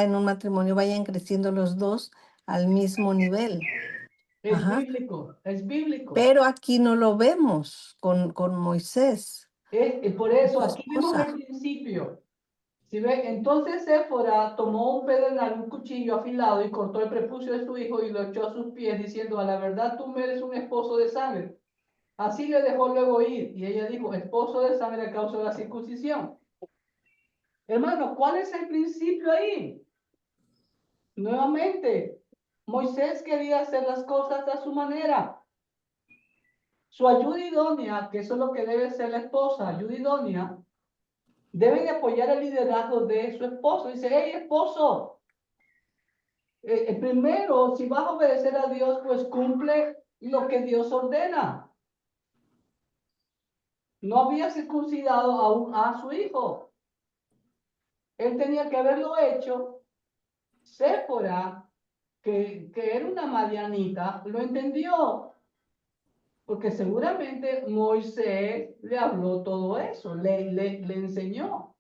en un matrimonio vayan creciendo los dos al mismo nivel. es Ajá. bíblico, es bíblico. Pero aquí no lo vemos con Moisés Por y eso su aquí vemos el esposa. principio. Si ve, entonces Séfora tomó un pedernal, un cuchillo afilado y cortó el prepucio de su hijo y lo echó a sus pies, diciendo: a la verdad tú me eres un esposo de sangre. Así le dejó luego ir. Y ella dijo: esposo de sangre a causa de la circuncisión. Hermano, ¿cuál es el principio ahí? Nuevamente, Moisés quería hacer las cosas a su manera. Su ayuda idónea, que eso es lo que debe ser la esposa, ayuda idónea, debe de apoyar el liderazgo de su esposo. Dice: hey, esposo, primero, si vas a obedecer a Dios, pues cumple lo que Dios ordena. No había circuncidado aún a su hijo. Él tenía que haberlo hecho. Séfora, que era una madianita, lo entendió, porque seguramente Moisés le habló todo eso, le enseñó.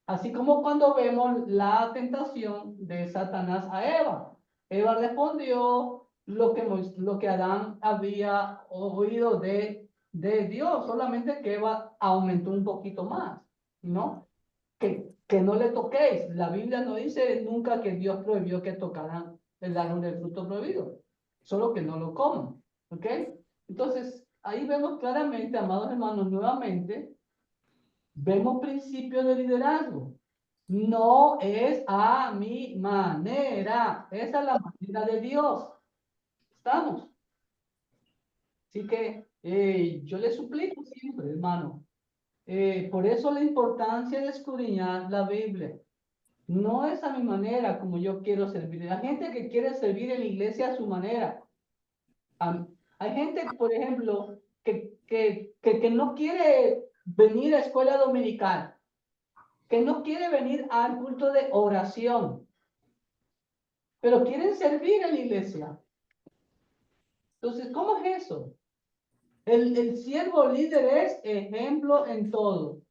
Así como cuando vemos la tentación de Satanás a Eva. Eva respondió lo que Adán había oído de Dios, solamente que Eva aumentó un poquito más, ¿no? Que no le toquéis. La Biblia no dice nunca que Dios prohibió que tocaran el árbol del fruto prohibido, solo que no lo coman, ¿ok? Entonces, ahí vemos claramente, amados hermanos, nuevamente, vemos principios de liderazgo. No es a mi manera, esa es la manera de Dios. ¿Estamos? Así que yo le suplico siempre, hermano, por eso la importancia de escudriñar la Biblia. No es a mi manera como yo quiero servir. Hay gente que quiere servir en la iglesia a su manera. Hay gente, por ejemplo, que no quiere venir a escuela dominical, que no quiere venir al culto de oración, pero quieren servir en la iglesia. Entonces, ¿cómo es eso? El siervo líder es ejemplo en todo.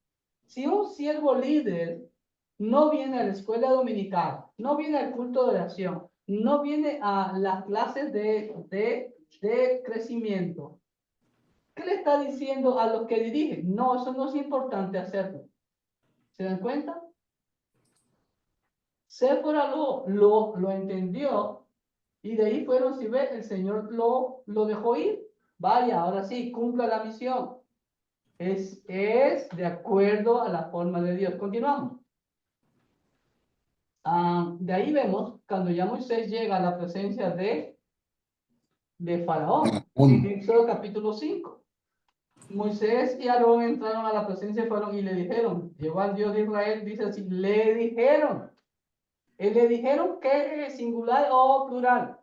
Si un siervo líder no viene a la escuela dominical, no viene al culto de oración, no viene a las clases de crecimiento, ¿qué le está diciendo a los que dirigen? No, eso no es importante hacerlo. ¿Se dan cuenta? Séfora lo entendió y de ahí fueron, si ve, el Señor lo dejó ir. Vaya, ahora sí, cumpla la misión. Es de acuerdo a la forma de Dios. Continuamos. De ahí vemos cuando ya Moisés llega a la presencia de Faraón, en Éxodo capítulo 5. Moisés y Aarón entraron a la presencia de Faraón y le dijeron: Jehová, el Dios de Israel, dice así, le dijeron: Le dijeron que singular o plural.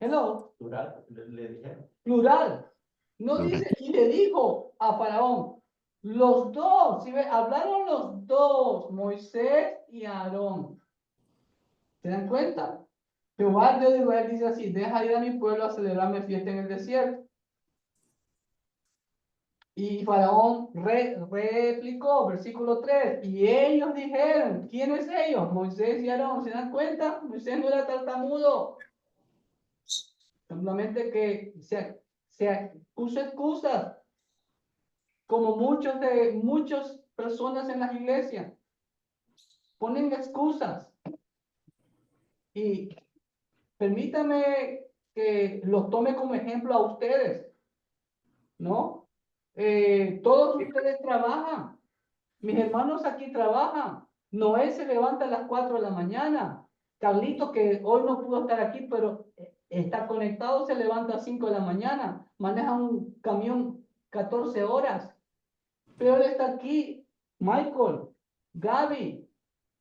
Hello. Plural, le dijeron. Plural. No Plural. dice, y le dijo a Faraón, los dos, ¿sí ve? Hablaron los dos, Moisés y Aarón. ¿Se dan cuenta? Jehová Dios de Israel dice así, deja ir a mi pueblo a celebrarme fiesta en el desierto. Y Faraón replicó, versículo 3, y ellos dijeron, ¿quiénes ellos? Moisés y Aarón, ¿se dan cuenta? Moisés no era tartamudo. Simplemente que se puso excusas, como muchas personas en las iglesias ponen excusas. Y permítame que los tome como ejemplo a ustedes, ¿no? Todos ustedes trabajan. Mis hermanos aquí trabajan. Noé se levanta a las 4 de la mañana. Carlito, que hoy no pudo estar aquí, pero está conectado, se levanta a 5 de la mañana. Maneja un camión 14 horas. Pero él está aquí. Michael, Gaby,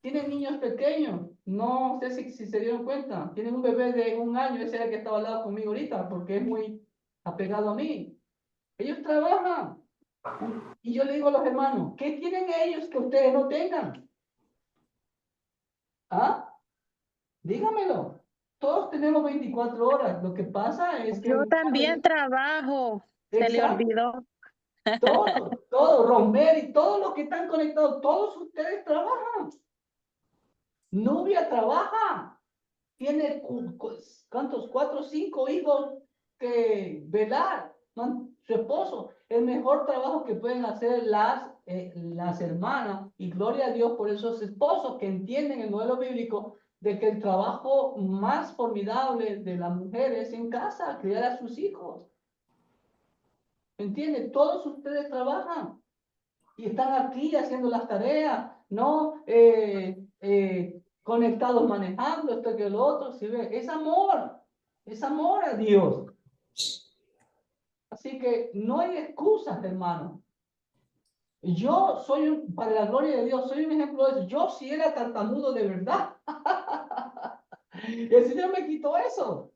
tienen niños pequeños. No sé si se dieron cuenta. Tienen un bebé de 1 año. Ese era el que estaba al lado conmigo ahorita, porque es muy apegado a mí. Ellos trabajan. Y yo le digo a los hermanos, ¿qué tienen ellos que ustedes no tengan? ¿Ah? Dígamelo. Todos tenemos 24 horas. Lo que pasa es que... Yo también trabajo. Se le Exacto. olvidó. Todo, Romero y todos los que están conectados, todos ustedes trabajan. Nubia trabaja. Tiene, ¿cuántos? 4 o 5 hijos que velar. Su esposo. El mejor trabajo que pueden hacer las hermanas, y gloria a Dios por esos esposos que entienden el modelo bíblico de que el trabajo más formidable de la mujer es en casa, criar a sus hijos. ¿Entienden? Todos ustedes trabajan y están aquí haciendo las tareas, ¿no? Conectados manejando esto que lo otro, ¿sí ve? Es amor a Dios. Así que no hay excusas, hermano. Yo soy, para la gloria de Dios, soy un ejemplo de eso. Yo sí era tartamudo de verdad. El Señor me quitó eso.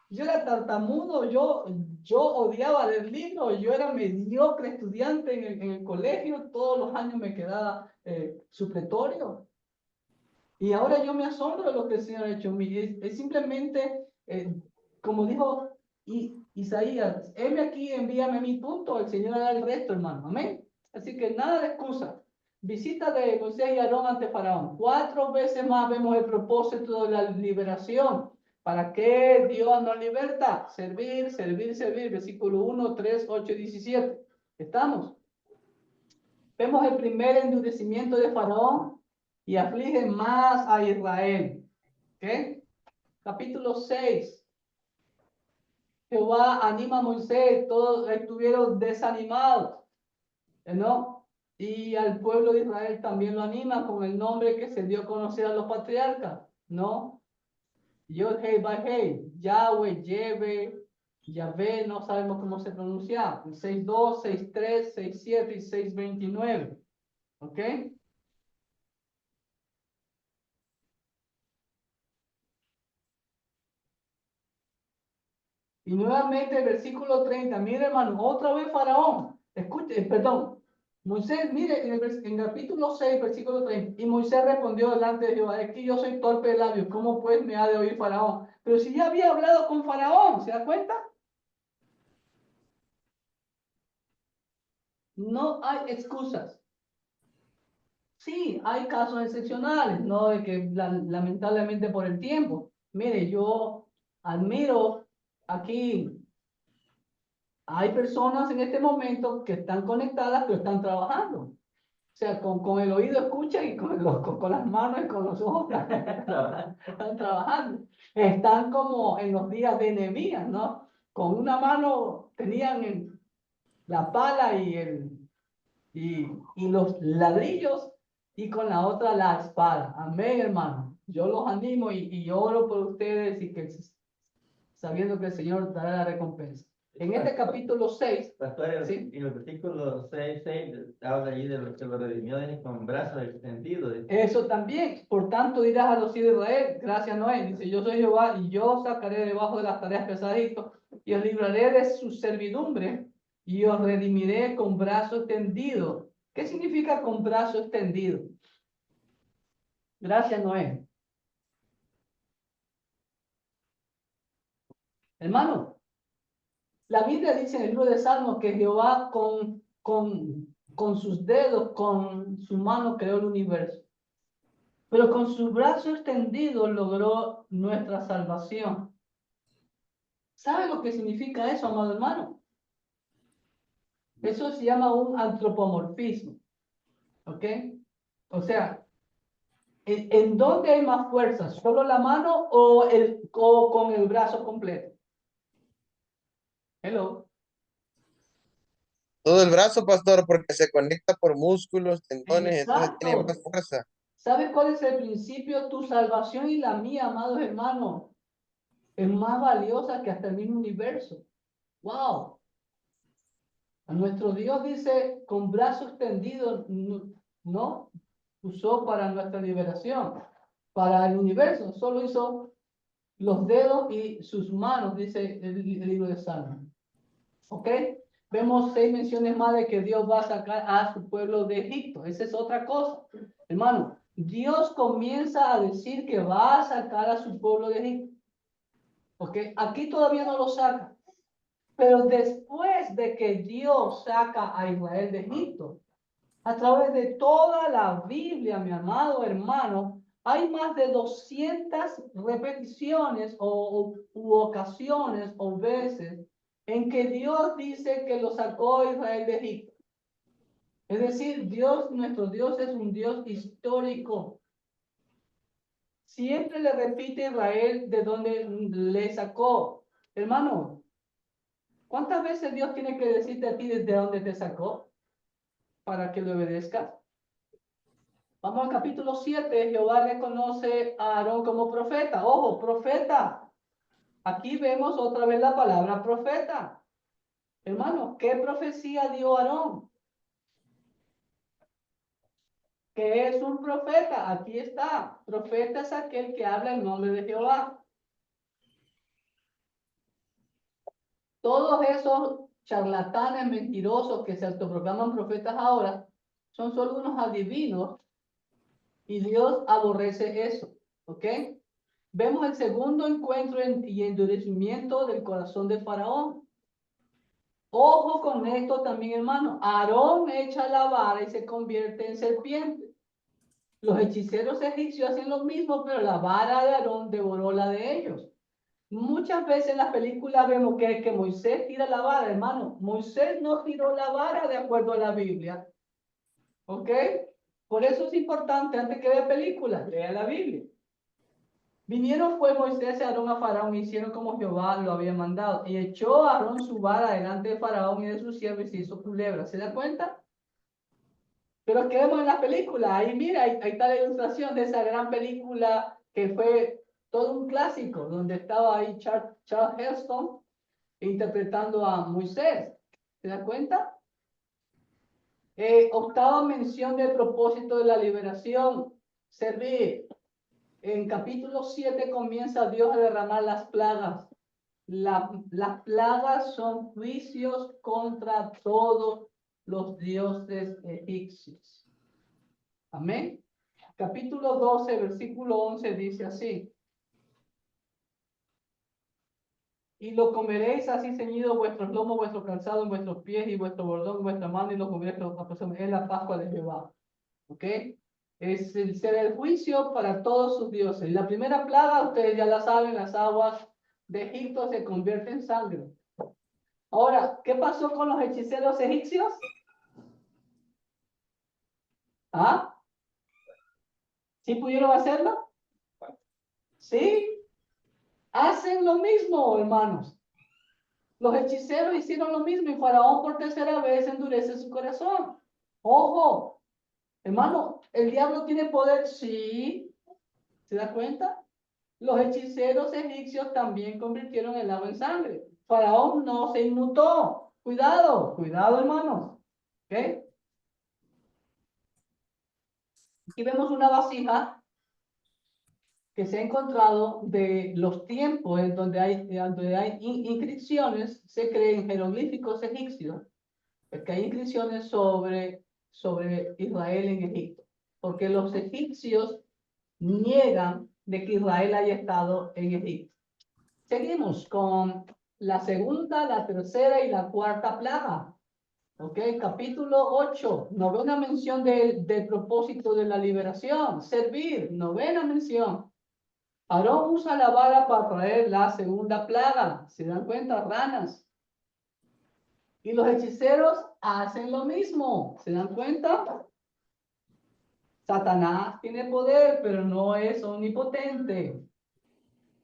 Yo era tartamudo, yo odiaba leer libros, yo era mediocre estudiante en el colegio, todos los años me quedaba supletorio. Y ahora yo me asombro de lo que el Señor ha hecho en mí. Es simplemente, como dijo Isaías, heme aquí, envíame mi punto, el Señor hará el resto, hermano. Amén. Así que nada de excusa. Visita de Moisés y Aarón ante Faraón. 4 veces más vemos el propósito de la liberación. ¿Para qué Dios nos liberta? Servir, servir, servir. Versículo 1, 3, 8 y 17. ¿Estamos? Vemos el primer endurecimiento de Faraón y aflige más a Israel. ¿Ok? Capítulo 6. Jehová anima a Moisés, todos estuvieron desanimados, ¿no? Y al pueblo de Israel también lo anima con el nombre que se dio a conocer a los patriarcas, ¿no? Yod Hei Ba Hei, Yahweh, Yahvé, no sabemos cómo se pronuncia, 6.2, 6.3, 6.7 y 6.29, ¿ok? Y nuevamente el versículo 30, mire hermano, otra vez Faraón, escuche, perdón, Moisés, mire en el capítulo 6, versículo 30, y Moisés respondió delante de Jehová, es que yo soy torpe de labios, ¿cómo pues me ha de oír Faraón? Pero si ya había hablado con Faraón, ¿se da cuenta? No hay excusas. Sí, hay casos excepcionales, ¿no? De que lamentablemente por el tiempo. Mire, yo admiro aquí. Hay personas en este momento que están conectadas, pero están trabajando. O sea, con el oído escuchan y con las manos y con los ojos están trabajando. Están como en los días de Nehemías, ¿no? Con una mano tenían la pala y los ladrillos y con la otra la espada. Amén, hermano. Yo los animo y oro por ustedes y que sabiendo que el Señor dará la recompensa. En este capítulo 6, Pastor, ¿sí? en el versículo 6 habla allí de lo que lo redimió con brazos extendidos. Eso también. Por tanto dirás a los hijos de Israel, gracias Noé, dice, yo soy Jehová y yo os sacaré debajo de las tareas pesadas de Egipto y os libraré de su servidumbre y os redimiré con brazo extendido. ¿Qué significa con brazo extendido? Gracias Noé. Hermano, la Biblia dice en el libro de Salmos que Jehová con sus dedos, con su mano creó el universo. Pero con sus brazos extendidos logró nuestra salvación. ¿Sabe lo que significa eso, amado hermano? Eso se llama un antropomorfismo. ¿Ok? O sea, ¿en dónde hay más fuerza? ¿Solo la mano o con el brazo completo? Hello. Todo el brazo, pastor, porque se conecta por músculos, tendones, entonces tiene Exacto. más fuerza. ¿Sabes cuál es el principio? Tu salvación y la mía, amados hermanos, es más valiosa que hasta el mismo universo. ¡Wow! A nuestro Dios dice, con brazos extendidos, no usó para nuestra liberación, para el universo, solo hizo los dedos y sus manos, dice el libro de Salmos. ¿Ok? Vemos 6 menciones más de que Dios va a sacar a su pueblo de Egipto. Esa es otra cosa. Hermano, Dios comienza a decir que va a sacar a su pueblo de Egipto. ¿Ok? Aquí todavía no lo saca. Pero después de que Dios saca a Israel de Egipto, a través de toda la Biblia, mi amado hermano, hay más de 200 repeticiones u ocasiones o veces en que Dios dice que lo sacó a Israel de Egipto. Es decir, Dios, nuestro Dios es un Dios histórico. Siempre le repite a Israel de dónde le sacó. Hermano, ¿cuántas veces Dios tiene que decirte a ti desde dónde te sacó para que lo obedezcas? Vamos al capítulo 7. Jehová reconoce a Aarón como profeta. Ojo, profeta. Aquí vemos otra vez la palabra profeta. Hermano, ¿qué profecía dio Aarón? ¿Qué es un profeta? Aquí está. Profeta es aquel que habla en nombre de Jehová. Todos esos charlatanes mentirosos que se autoproclaman profetas ahora son solo unos adivinos y Dios aborrece eso. ¿Ok? Vemos el segundo encuentro y endurecimiento del corazón de Faraón. Ojo con esto también, hermano. Aarón echa la vara y se convierte en serpiente. Los hechiceros egipcios hacen lo mismo, pero la vara de Aarón devoró la de ellos. Muchas veces en las películas vemos que Moisés tira la vara, hermano. Moisés no tiró la vara de acuerdo a la Biblia. ¿Ok? Por eso es importante, antes que ver películas, lea la Biblia. Vinieron pues Moisés y Aarón a Faraón y hicieron como Jehová lo había mandado. Y echó a Aarón su vara delante de Faraón y de sus siervos y se hizo culebra. ¿Se da cuenta? Pero quedemos en la película. Ahí mira, ahí está la ilustración de esa gran película que fue todo un clásico, donde estaba ahí Charles Heston interpretando a Moisés. ¿Se da cuenta? Octava mención del propósito de la liberación. Servir. En capítulo 7 comienza Dios a derramar las plagas. Las plagas son juicios contra todos los dioses egipcios. Amén. Capítulo 12, versículo 11 dice así. Y lo comeréis así ceñido vuestros lomos, vuestro calzado en vuestros pies y vuestro bordón en vuestra mano y lo comeréis en la Pascua de Jehová. ¿Ok? Será el juicio para todos sus dioses. Y la primera plaga, ustedes ya la saben, las aguas de Egipto se convierten en sangre. Ahora, ¿qué pasó con los hechiceros egipcios? ¿Ah? ¿Sí pudieron hacerlo? Sí. Hacen lo mismo, hermanos. Los hechiceros hicieron lo mismo y Faraón por tercera vez endurece su corazón. Ojo, hermano, ¿el diablo tiene poder? Sí. ¿Se da cuenta? Los hechiceros egipcios también convirtieron el agua en sangre. Faraón no se inmutó. Cuidado, cuidado, hermanos. ¿Ok? Aquí vemos una vasija que se ha encontrado de los tiempos en donde hay inscripciones, se creen jeroglíficos egipcios, porque hay inscripciones sobre Israel en Egipto, porque los egipcios niegan de que Israel haya estado en Egipto. Seguimos con la segunda, la tercera y la cuarta plaga. Ok, capítulo 8, novena mención del propósito de la liberación, servir, novena mención. Aarón usa la vara para traer la segunda plaga, ¿se dan cuenta? Ranas. Y los hechiceros hacen lo mismo, ¿se dan cuenta? Satanás tiene poder, pero no es omnipotente.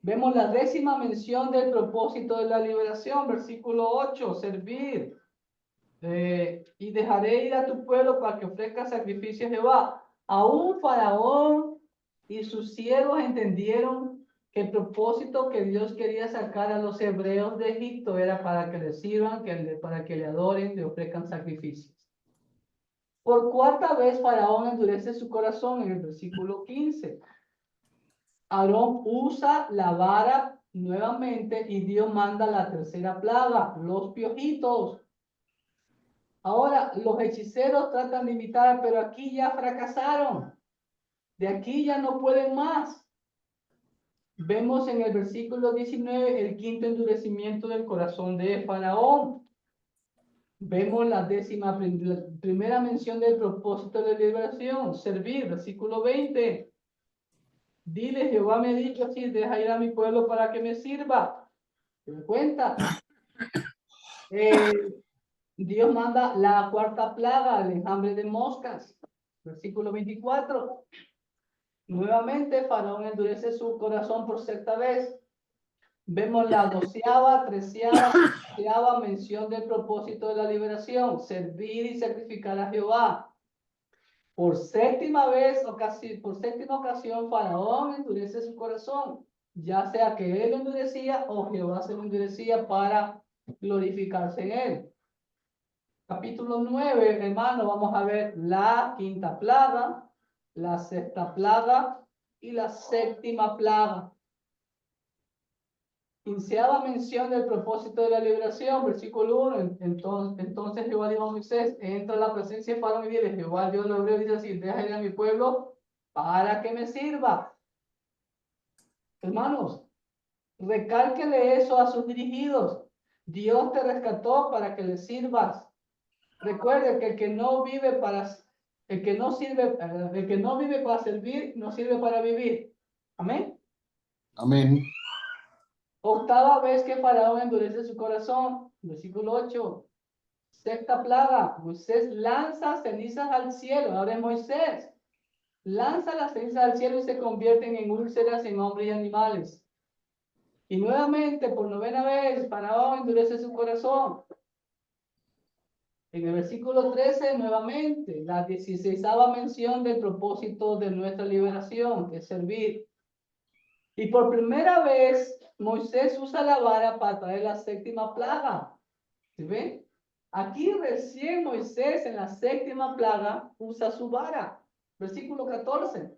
Vemos la 10ª mención del propósito de la liberación, versículo 8, servir. Y dejaré ir a tu pueblo para que ofrezca sacrificio a Jehová. Aún Faraón y sus siervos entendieron que el propósito que Dios quería sacar a los hebreos de Egipto era para que le sirvan, para que le adoren, le ofrezcan sacrificios. Por cuarta vez Faraón endurece su corazón en el versículo 15. Aarón usa la vara nuevamente y Dios manda la tercera plaga, los piojitos. Ahora, los hechiceros tratan de imitar, pero aquí ya fracasaron. De aquí ya no pueden más. Vemos en el versículo 19 el quinto endurecimiento del corazón de Faraón. Vemos la primera mención del propósito de la liberación, servir, versículo 20. Dile, Jehová me ha dicho así, deja ir a mi pueblo para que me sirva. ¿Se dan cuenta? Dios manda la cuarta plaga, el enjambre de moscas. Versículo 24. Nuevamente, Faraón endurece su corazón por sexta vez. Vemos la 12ª, 13ª, 14ª mención del propósito de la liberación, servir y sacrificar a Jehová. Por séptima ocasión, Faraón endurece su corazón, ya sea que él endurecía o Jehová se lo endurecía para glorificarse en él. Capítulo 9, hermano, vamos a ver la quinta plaga, la sexta plaga y la séptima plaga. 15ª mención del propósito de la liberación, versículo 1. Entonces Jehová dijo a Moisés, entra a la presencia de Faraón y dile, Jehová Dios de los hebreos dice así, deja ir a mi pueblo para que me sirva. Hermanos, recálquele eso a sus dirigidos. Dios te rescató para que le sirvas. Recuerde que el que no vive para servir, no sirve para vivir. Amén. Amén. 8ª vez que Faraón endurece su corazón, versículo 8. 6ª plaga, Moisés lanza cenizas al cielo. Ahora es Moisés. Lanza las cenizas al cielo y se convierten en úlceras en hombres y animales. Y nuevamente, por 9ª vez, Faraón endurece su corazón. En el versículo 13, nuevamente, la 16ª mención del propósito de nuestra liberación, que es servir. Y por primera vez, Moisés usa la vara para traer la séptima plaga. ¿Sí ven? Aquí recién Moisés en la séptima plaga usa su vara. Versículo 14.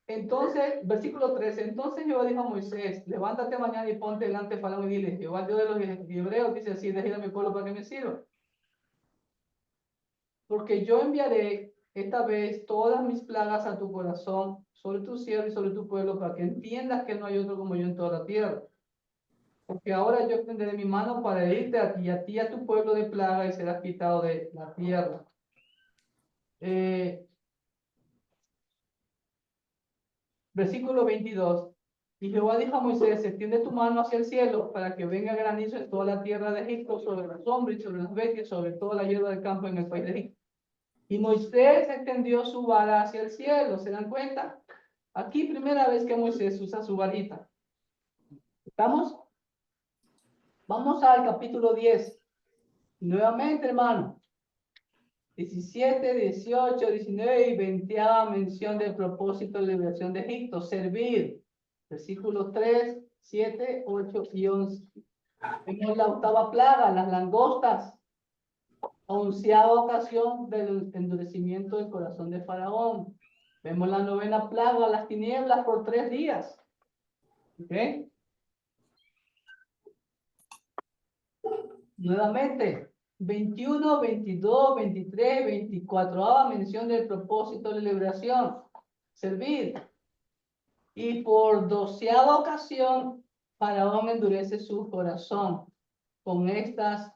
Entonces, versículo 13. Entonces Jehová dijo a Moisés, levántate mañana y ponte delante de Faraón y dile, Jehová Dios de los hebreos dice así, deja ir a mi pueblo para que me sirva. Porque yo enviaré esta vez todas mis plagas a tu corazón, sobre tu siervo y sobre tu pueblo, para que entiendas que no hay otro como yo en toda la tierra. Porque ahora yo extenderé mi mano para herirte a ti y a tu pueblo de plaga y serás quitado de la tierra. Versículo 22. Y Jehová dijo a Moisés, extiende tu mano hacia el cielo para que venga granizo en toda la tierra de Egipto, sobre los hombres y sobre las bestias, sobre toda la hierba del campo en el país de Egipto. Y Moisés extendió su vara hacia el cielo, ¿se dan cuenta? Aquí primera vez que Moisés usa su varita. ¿Estamos? Vamos al capítulo 10. Nuevamente, hermano. 17, 18, 19 y 20ª mención del propósito de liberación de Egipto. Servir. Versículo 3, 7, 8 y 11. Vemos la octava plaga, las langostas. 11ª ocasión del endurecimiento del corazón de Faraón. Vemos la 9ª plaga, las tinieblas por 3 días. ¿Ok? Nuevamente, 21, 22, 23, 24ª mención del propósito de liberación. Servir. Y por 12ª ocasión, Faraón endurece su corazón con estas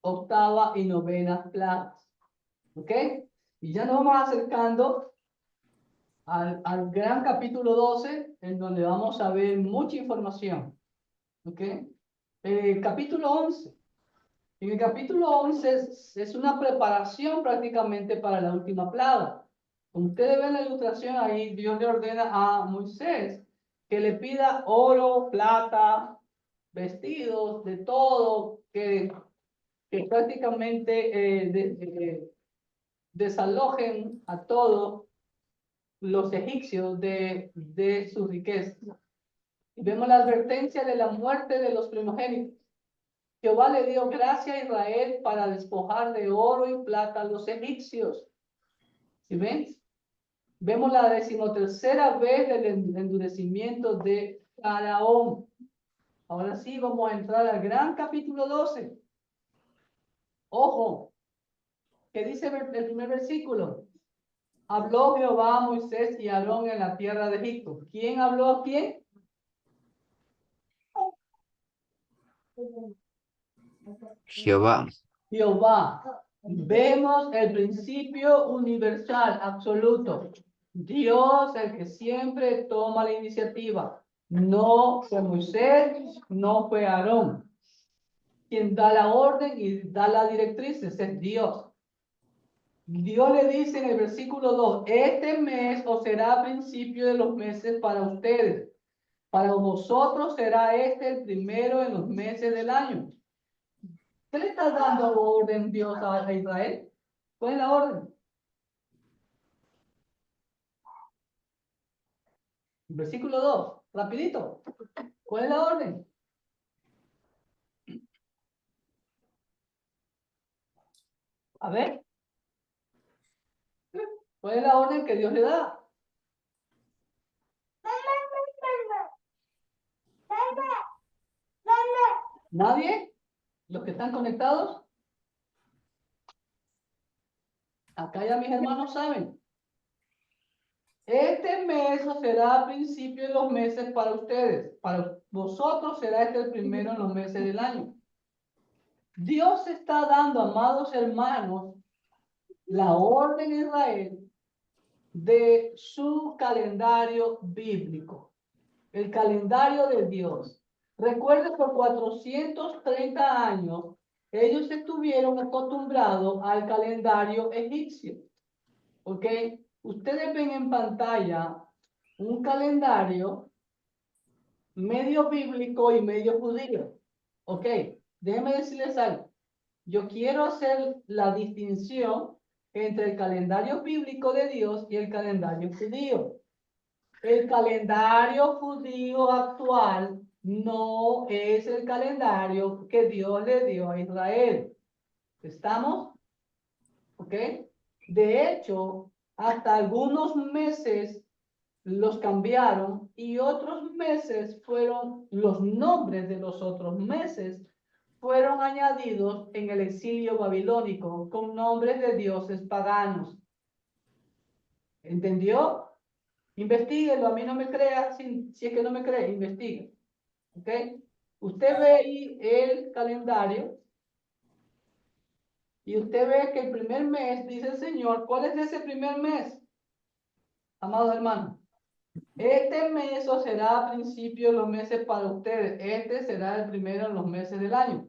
octava y novena plagas. ¿Ok? Y ya nos vamos acercando al gran capítulo 12, en donde vamos a ver mucha información. ¿Ok? Capítulo 11. En el capítulo 11 es una preparación prácticamente para la última plaga. Como ustedes ven la ilustración ahí, Dios le ordena a Moisés que le pida oro, plata, vestidos, de todo, que prácticamente desalojen a todos los egipcios de su riqueza. Y vemos la advertencia de la muerte de los primogénitos. Jehová le dio gracia a Israel para despojar de oro y plata a los egipcios. ¿Sí ven? Vemos la 13ª vez del endurecimiento de Faraón. Ahora sí vamos a entrar al gran capítulo 12. Ojo, ¿qué dice el primer versículo? Habló Jehová a Moisés y a Aarón en la tierra de Egipto. ¿Quién habló a quién? Jehová. Jehová. Vemos el principio universal, absoluto. Dios, el que siempre toma la iniciativa. No fue Moisés, no fue Aarón. Quien da la orden y da las directrices es Dios. Dios le dice en el versículo 2, este mes os será principio de los meses para ustedes. Para vosotros será este el primero en los meses del año. ¿Qué le está dando orden Dios a Israel? ¿Cuál es la orden? Versículo 2, rapidito. ¿Cuál es la orden? A ver. ¿Cuál es la orden que Dios le da? ¿Nadie? ¿Los que están conectados? Acá ya mis hermanos saben. Este mes será a principio de los meses para ustedes. Para vosotros será este el primero en los meses del año. Dios está dando, amados hermanos, la orden a Israel de su calendario bíblico. El calendario de Dios. Recuerden, por 430 años, ellos estuvieron acostumbrados al calendario egipcio. ¿Ok? Ustedes ven en pantalla un calendario medio bíblico y medio judío. ¿Ok? Déjenme decirles algo. Yo quiero hacer la distinción entre el calendario bíblico de Dios y el calendario judío. El calendario judío actual no es el calendario que Dios le dio a Israel. ¿Estamos? ¿Ok? De hecho, hasta algunos meses los cambiaron y otros meses fueron, los nombres de los otros meses fueron añadidos en el exilio babilónico con nombres de dioses paganos. ¿Entendió? Investíguelo, a mí no me crea, si es que no me cree, investigue. ¿Ok? Usted ve ahí el calendario y usted ve que el primer mes, dice el Señor, ¿cuál es ese primer mes? Amado hermano, este mes os será a principio de los meses para ustedes. Este será el primero en los meses del año.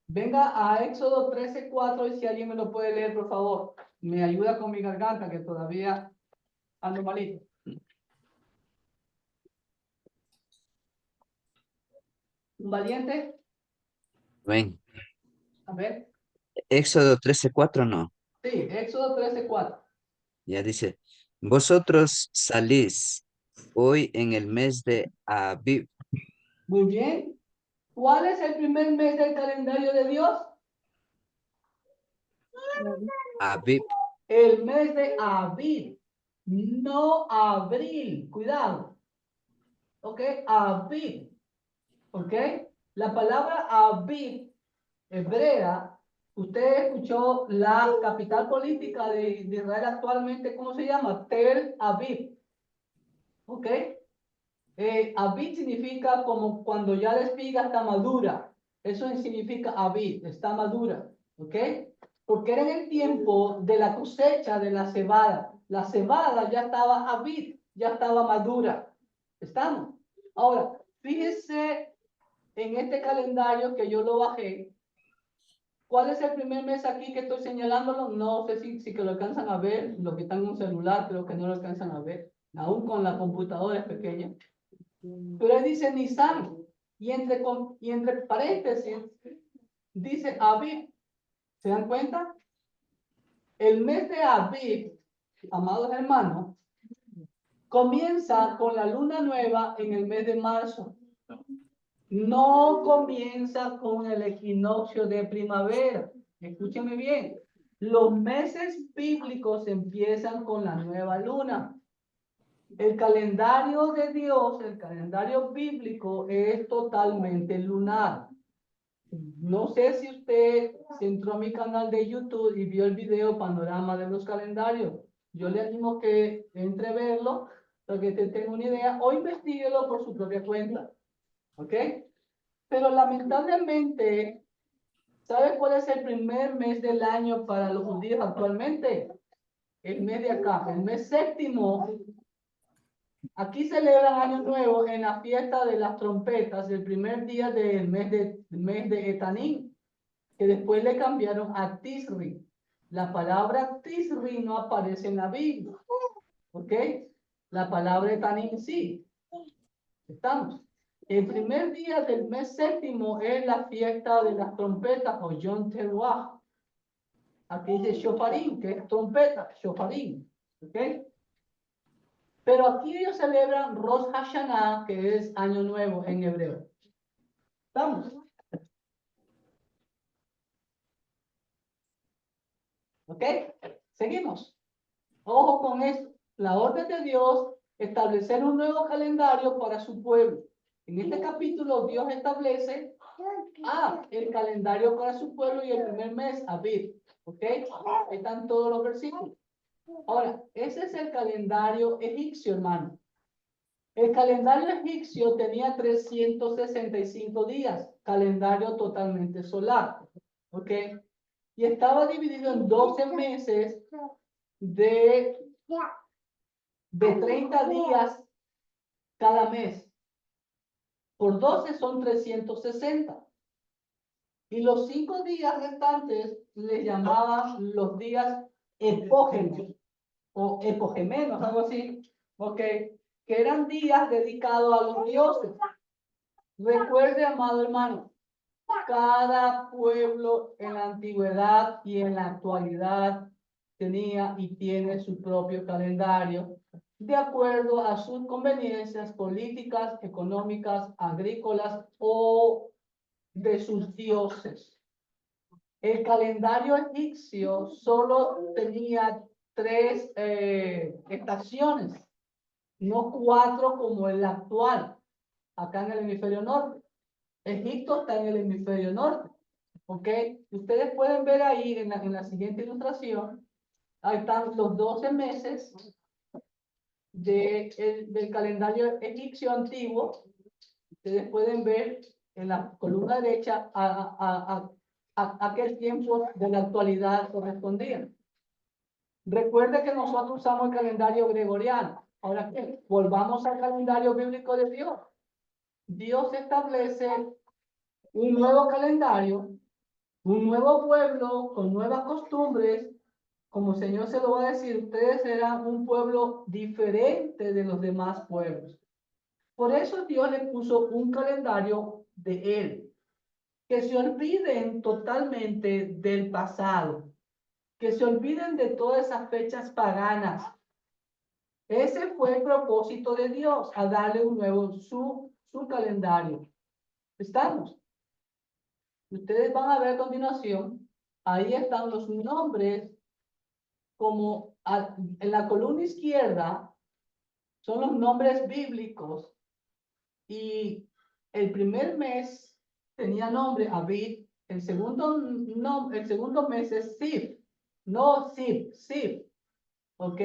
Venga a Éxodo 13:4 y si alguien me lo puede leer, por favor. Me ayuda con mi garganta que todavía ando malito. ¿Un valiente? Ven. A ver. Éxodo 13:4 no. Sí, Éxodo 13:4. Ya dice, vosotros salís hoy en el mes de Aviv. Muy bien. ¿Cuál es el primer mes del calendario de Dios? Aviv. El mes de abril, no abril, cuidado. ¿Ok? Aviv. ¿Ok? La palabra Aviv, hebrea, usted escuchó la capital política de Israel actualmente, ¿cómo se llama? Tel Aviv. ¿Ok? Aviv significa como cuando ya la espiga está madura. Eso significa Aviv, está madura. ¿Ok? Porque era en el tiempo de la cosecha de la cebada. La cebada ya estaba Aviv, ya estaba madura. ¿Estamos? Ahora, fíjese en este calendario que yo lo bajé. ¿Cuál es el primer mes aquí que estoy señalándolo? No sé si que lo alcanzan a ver. Los que están en un celular creo que no lo alcanzan a ver. Aún con la computadora es pequeña. Pero ahí dice Nisan. Y entre paréntesis dice Aviv. ¿Se dan cuenta? El mes de Aviv, amados hermanos, comienza con la luna nueva en el mes de marzo. No comienza con el equinoccio de primavera. Escúcheme bien. Los meses bíblicos empiezan con la nueva luna. El calendario de Dios, el calendario bíblico, es totalmente lunar. No sé si usted se entró a mi canal de YouTube y vio el video panorama de los calendarios. Yo le animo que entre a verlo para que usted tenga una idea o investíguelo por su propia cuenta. ¿Ok? Pero lamentablemente, ¿sabe cuál es el primer mes del año para los judíos actualmente? El mes de acá, el mes séptimo. Aquí celebran Año Nuevo en la fiesta de las trompetas, el primer día del mes de Etanín, que después le cambiaron a Tisri. La palabra Tisri no aparece en la Biblia, ¿ok? La palabra Etanín sí. ¿Estamos? El primer día del mes séptimo es la fiesta de las trompetas o Yom Teruah. Aquí dice Shofarim, que es trompeta, Shofarim, ¿ok? Pero aquí ellos celebran Rosh Hashanah, que es Año Nuevo en hebreo. ¿Estamos? ¿Ok? Seguimos. Ojo con esto. La orden de Dios, establecer un nuevo calendario para su pueblo. En este capítulo, Dios establece el calendario para su pueblo y el primer mes, Aviv. ¿Ok? Ahí están todos los versículos. Ahora, ese es el calendario egipcio, hermano. El calendario egipcio tenía 365 días, calendario totalmente solar, ¿ok? Y estaba dividido en 12 meses de 30 días cada mes. Por 12 son 360. Y los 5 días restantes les llamaban los días epógenos o epogemenos, algo así, ¿ok? Que eran días dedicados a los dioses. Recuerde, amado hermano, cada pueblo en la antigüedad y en la actualidad tenía y tiene su propio calendario de acuerdo a sus conveniencias políticas, económicas, agrícolas o de sus dioses. El calendario egipcio solo tenía 3 estaciones, no 4 como el actual, acá en el hemisferio norte. Egipto está en el hemisferio norte, ¿ok? Ustedes pueden ver ahí en la siguiente ilustración, ahí están los 12 meses del calendario egipcio antiguo. Ustedes pueden ver en la columna derecha a aquel tiempo de la actualidad correspondía. Recuerde que nosotros usamos el calendario gregoriano. Ahora, ¿qué? Volvamos al calendario bíblico de Dios. Dios establece un nuevo calendario, un nuevo pueblo con nuevas costumbres. Como el Señor se lo va a decir, ustedes serán un pueblo diferente de los demás pueblos. Por eso Dios le puso un calendario de Él. Que se olviden totalmente del pasado. Que se olviden de todas esas fechas paganas. Ese fue el propósito de Dios, a darle un nuevo, su calendario. ¿Estamos? Ustedes van a ver a continuación, ahí están los nombres, como en la columna izquierda, son los nombres bíblicos, y el primer mes tenía nombre Abib, el segundo mes es Sif, no Sif, ¿ok?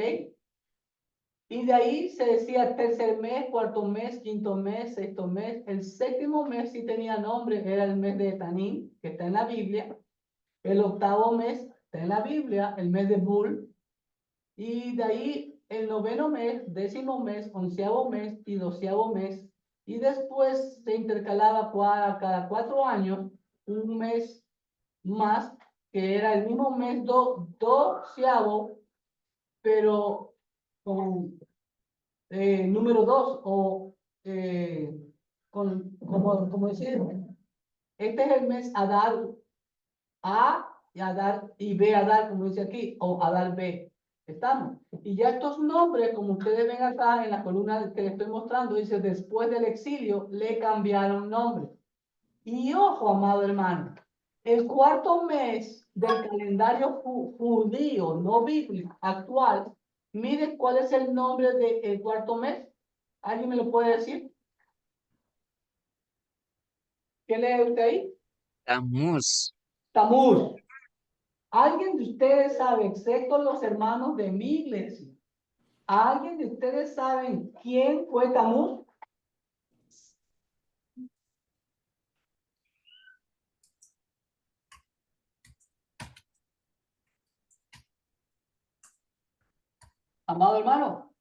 Y de ahí se decía tercer mes, cuarto mes, quinto mes, sexto mes. El séptimo mes sí tenía nombre, era el mes de Tanín, que está en la Biblia. El octavo mes está en la Biblia, el mes de Bul. Y de ahí el noveno mes, décimo mes, onceavo mes y doceavo mes. Y después se intercalaba cada 4 años un mes más, que era el mismo mes doceavo, pero con número 2 o como decir, este es el mes Adar A y Adar y B Adar, como dice aquí, o Adar B. ¿Estamos? Y ya estos nombres, como ustedes ven acá en la columna que les estoy mostrando, dice, después del exilio le cambiaron nombre. Y ojo, amado hermano, el cuarto mes del calendario judío, no bíblico, actual, mire cuál es el nombre del cuarto mes. ¿Alguien me lo puede decir? ¿Qué lee usted ahí? Tammuz. Tamuz. ¿Alguien de ustedes sabe, excepto los hermanos de mi iglesia, alguien de ustedes saben quién fue Tamuz? Amado hermano.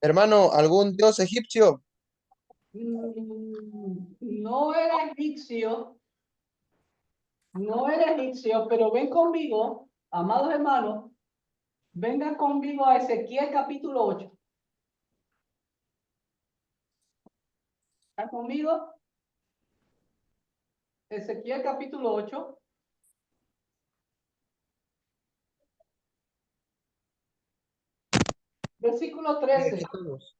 Hermano, ¿algún dios egipcio? No era egipcio, pero ven conmigo, amados hermanos, vengan conmigo a Ezequiel capítulo 8. ¿Están conmigo? Ezequiel capítulo 8. Versículo Sí, 13. aquí estamos.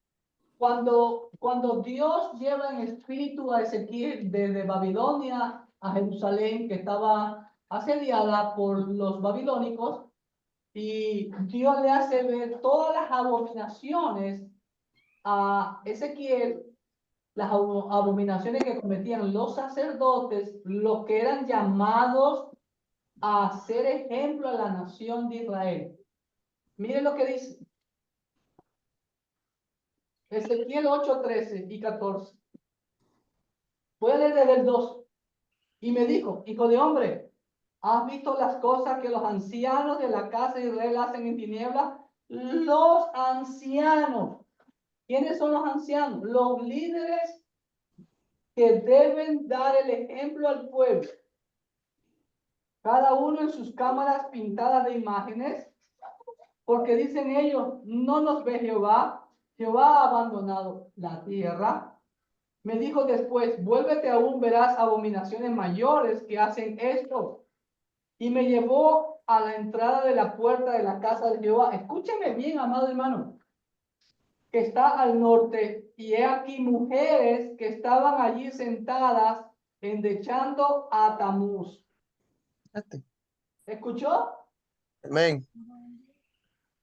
Cuando Dios lleva en espíritu a Ezequiel desde Babilonia a Jerusalén, que estaba asediada por los babilónicos, y Dios le hace ver todas las abominaciones a Ezequiel, las abominaciones que cometían los sacerdotes, los que eran llamados a ser ejemplo a la nación de Israel. Miren lo que dice. Ezequiel 8, 13 y 14. Voy a leer desde el 2. Y me dijo, hijo de hombre, ¿has visto las cosas que los ancianos de la casa de Israel hacen en tinieblas? Los ancianos. ¿Quiénes son los ancianos? Los líderes que deben dar el ejemplo al pueblo. Cada uno en sus cámaras pintadas de imágenes, porque dicen ellos, no nos ve Jehová, Jehová ha abandonado la tierra. Me dijo después, vuélvete aún, verás abominaciones mayores que hacen esto. Y me llevó a la entrada de la puerta de la casa de Jehová. Escúcheme bien, amado hermano, que está al norte, y he aquí mujeres que estaban allí sentadas endechando a Tamuz. ¿Escuchó? Amén.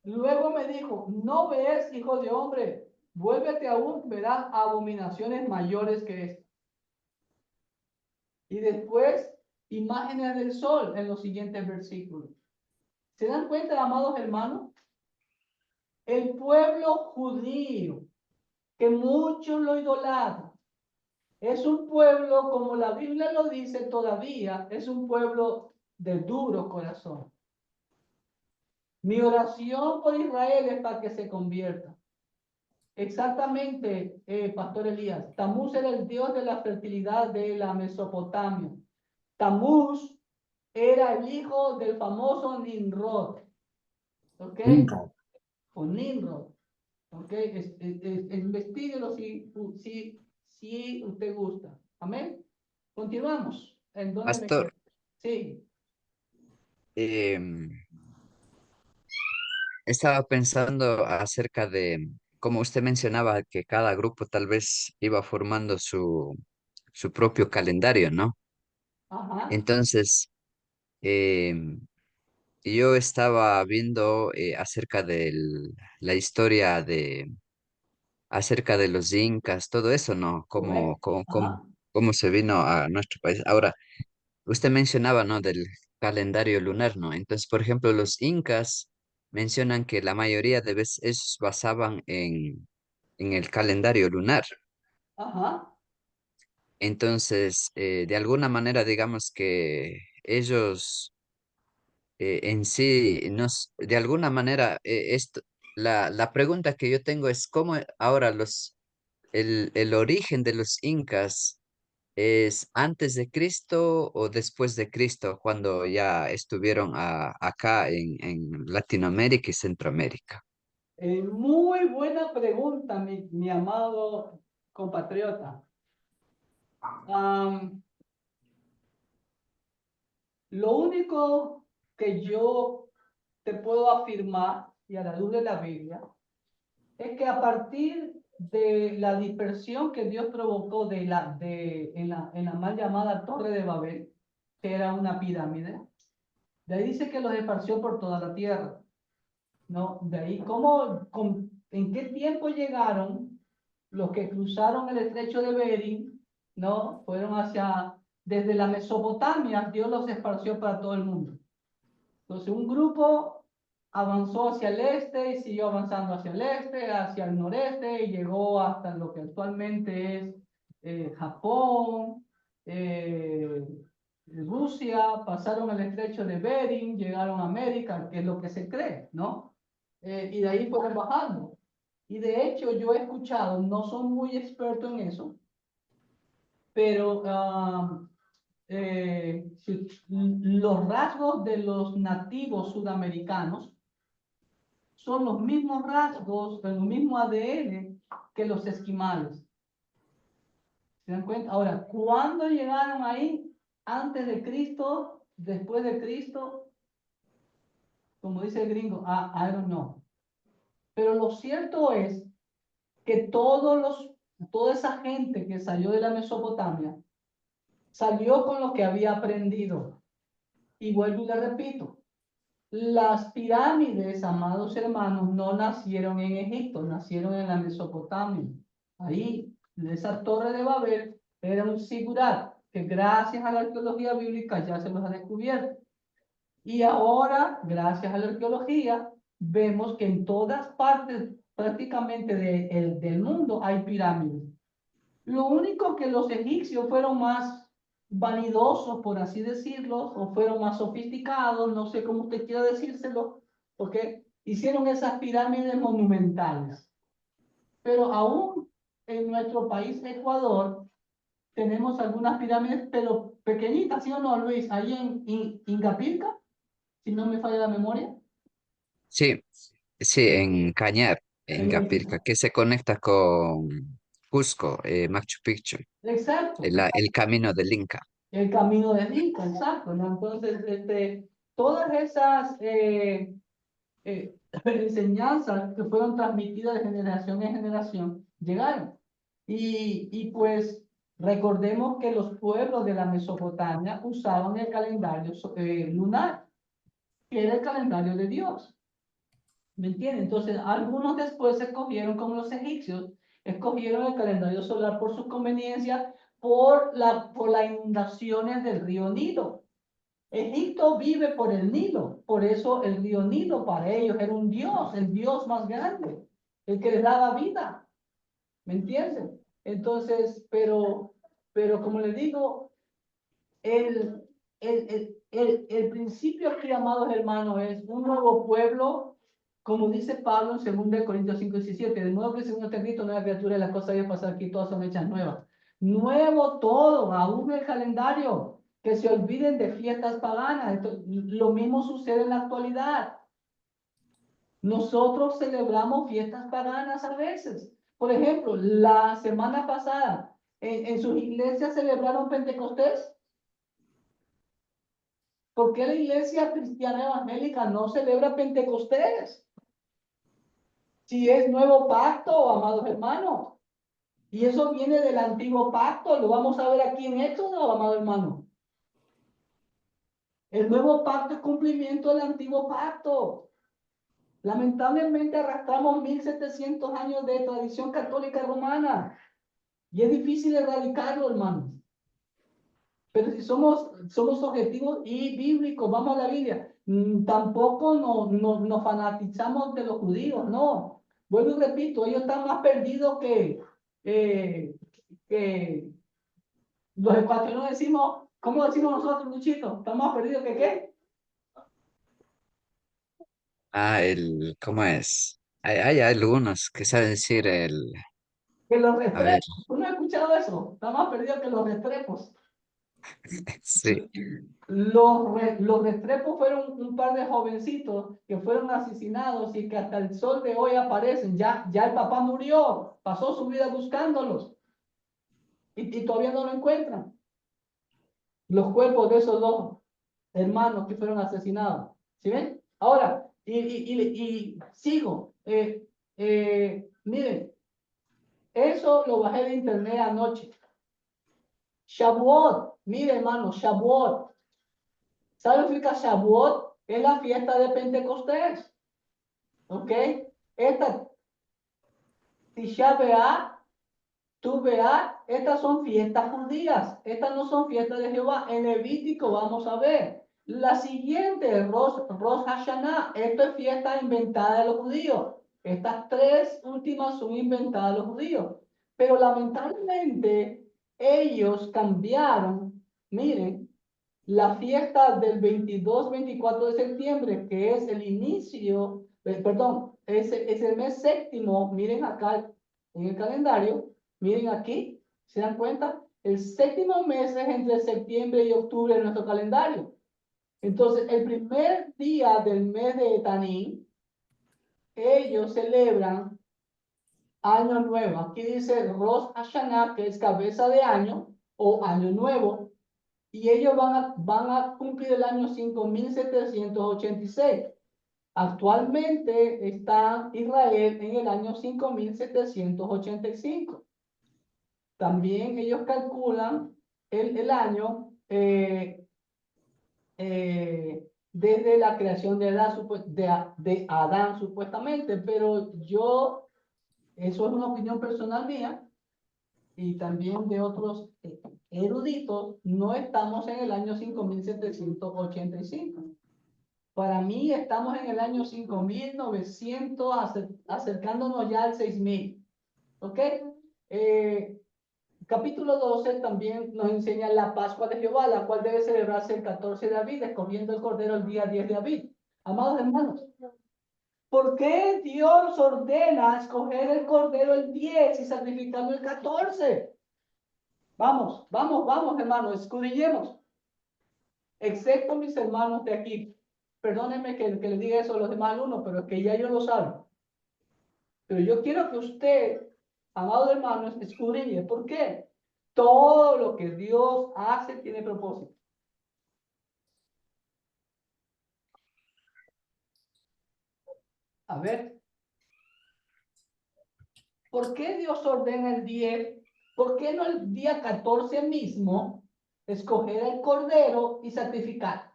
Luego me dijo, no ves, hijo de hombre, vuélvete aún, verás abominaciones mayores que esta. Y después, imágenes del sol en los siguientes versículos. ¿Se dan cuenta, amados hermanos? El pueblo judío, que muchos lo idolatran, es un pueblo, como la Biblia lo dice todavía, es un pueblo de duro corazón. Mi oración por Israel es para que se convierta. Exactamente, Pastor Elías. Tamuz era el dios de la fertilidad de la Mesopotamia. Tamuz era el hijo del famoso Nimrod. ¿Ok? O Nimrod. ¿Ok? Investíguelo si usted gusta. Amén. Continuamos. ¿En dónde me Pastor, quedé? Sí, em, estaba pensando acerca de, como usted mencionaba, que cada grupo tal vez iba formando su propio calendario, ¿no? ajá, Entonces, em, yo estaba viendo acerca de la historia acerca de los incas, todo eso, ¿no? correcto, ajá. Cómo se vino a nuestro país. Ahora, usted mencionaba, ¿no? Del calendario lunar, ¿no? Entonces, por ejemplo, los incas mencionan que la mayoría de veces ellos basaban en el calendario lunar. Ajá, Entonces, de alguna manera, digamos que ellos en sí, de alguna manera, la pregunta que yo tengo es cómo ahora el origen de los incas es antes de Cristo o después de Cristo, cuando ya estuvieron acá en Latinoamérica y Centroamérica. muy buena pregunta, mi amado compatriota. Am, lo único que yo te puedo afirmar, y a la luz de la Biblia, es que a partir de la dispersión que Dios provocó en la mal llamada Torre de Babel, que era una pirámide, de ahí dice que los esparció por toda la tierra, ¿no? De ahí, en qué tiempo llegaron los que cruzaron el estrecho de Bering, ¿no? Desde la Mesopotamia, Dios los esparció para todo el mundo. Entonces, un grupo avanzó hacia el este y siguió avanzando hacia el este, hacia el noreste y llegó hasta lo que actualmente es Japón, eh, Rusia, pasaron el estrecho de Bering, llegaron a América, que es lo que se cree, ¿no? Y de ahí fueron bajando. Y de hecho yo he escuchado, no soy muy experto en eso, pero los rasgos de los nativos sudamericanos son los mismos rasgos, el mismo ADN que los esquimales. ¿Se dan cuenta? Ahora, ¿cuándo llegaron ahí? ¿Antes de Cristo? ¿Después de Cristo? Como dice el gringo, I don't know. Pero lo cierto es que toda esa gente que salió de la Mesopotamia salió con lo que había aprendido. Y vuelvo y le repito, las pirámides, amados hermanos, no nacieron en Egipto, nacieron en la Mesopotamia. Ahí, esa torre de Babel era un sigurat que gracias a la arqueología bíblica ya se los ha descubierto. Y ahora, gracias a la arqueología, vemos que en todas partes prácticamente del mundo hay pirámides. Lo único que los egipcios fueron más vanidosos, por así decirlo, o fueron más sofisticados, no sé cómo usted quiera decírselo, porque hicieron esas pirámides monumentales. Pero aún en nuestro país, Ecuador, tenemos algunas pirámides, pero pequeñitas, ¿sí o no, Luis? Ahí en Ingapirca, si no me falla la memoria. Sí, sí, en Cañar, en Gapirca, que se conecta con Cusco, Machu Picchu, Exacto. el camino del Inca. El camino del Inca, exacto, ¿no? Entonces, todas esas enseñanzas que fueron transmitidas de generación en generación llegaron. Y pues recordemos que los pueblos de la Mesopotamia usaban el calendario lunar, que era el calendario de Dios. ¿Me entienden? Entonces, algunos después escogieron, como los egipcios, escogieron el calendario solar por su conveniencia, por las inundaciones del río Nilo. Egipto vive por el Nilo, por eso el río Nilo para ellos era un dios, el dios más grande, el que les daba vida. ¿Me entienden? Entonces, pero como les digo, el, el principio aquí, amados hermanos, es un nuevo pueblo, como dice Pablo en 2 Corintios 5:17, de nuevo que según está escrito, nueva criatura, las cosas ya pasan aquí, todas son hechas nuevas. Nuevo todo, aún el calendario, que se olviden de fiestas paganas. Lo mismo sucede en la actualidad. Nosotros celebramos fiestas paganas a veces. Por ejemplo, la semana pasada, en sus iglesias celebraron Pentecostés. ¿Por qué la iglesia cristiana evangélica no celebra Pentecostés? Si es nuevo pacto, amados hermanos. Y eso viene del antiguo pacto. Lo vamos a ver aquí en Éxodo, amado hermano. El nuevo pacto es cumplimiento del antiguo pacto. Lamentablemente arrastramos 1700 años de tradición católica romana. Y es difícil erradicarlo, hermanos. Pero si somos objetivos y bíblicos, vamos a la Biblia. Tampoco nos fanatizamos de los judíos, no. Vuelvo y repito, ellos están más perdidos que los ecuatorianos decimos, ¿cómo decimos nosotros, Luchito? ¿Están más perdidos que qué? ¿Cómo es? Hay algunos que saben decir Que los a ver, restrepos. ¿Tú no has escuchado eso? Están más perdidos que los restrepos. sí, Los Restrepo fueron un par de jovencitos que fueron asesinados y que hasta el sol de hoy aparecen. Ya el papá murió, pasó su vida buscándolos y todavía no lo encuentran. Los cuerpos de esos dos hermanos que fueron asesinados. ¿Sí ven? Ahora, y sigo. Miren, eso lo bajé de internet anoche. Shavuot, mire hermano, Shavuot. ¿Sabe lo que significa Shavuot? Es la fiesta de Pentecostés. ¿Ok? Esta Tisha B'Av, Tu B'Av, estas son fiestas judías. Estas no son fiestas de Jehová. En Levítico vamos a ver. La siguiente, Rosh Hashanah. Esto es fiesta inventada de los judíos. Estas tres últimas son inventadas de los judíos. Pero lamentablemente ellos cambiaron. Miren, la fiesta del 22-24 de septiembre, que es el inicio, perdón, es el mes séptimo, miren acá en el calendario, miren aquí, ¿se dan cuenta? El séptimo mes es entre septiembre y octubre en nuestro calendario. Entonces, el primer día del mes de Tanín, ellos celebran Año Nuevo. Aquí dice Rosh Hashanah, que es cabeza de año o Año Nuevo. Y ellos van a cumplir el año 5786. Actualmente está Israel en el año 5785. También ellos calculan el año desde la creación de Adán, supuestamente, pero eso es una opinión personal mía, y también de otros eruditos, no estamos en el año 5785. Para mí estamos en el año 5900, acercándonos ya al 6000. ¿Ok? Capítulo 12 también nos enseña la Pascua de Jehová, la cual debe celebrarse el 14 de Abril, escogiendo el cordero el día 10 de abril. Amados hermanos, ¿por qué Dios ordena escoger el cordero el 10 y sacrificarlo el 14? Vamos, hermanos, escudriñemos. Excepto mis hermanos de aquí. Perdónenme que les diga eso a los demás alumnos, pero es que ya ellos lo saben. Pero yo quiero que usted, amados hermanos, escudriñe. ¿Por qué? Todo lo que Dios hace tiene propósito. A ver. ¿Por qué Dios ordena el 10? ¿Por qué no el día 14 mismo escoger el cordero y sacrificar?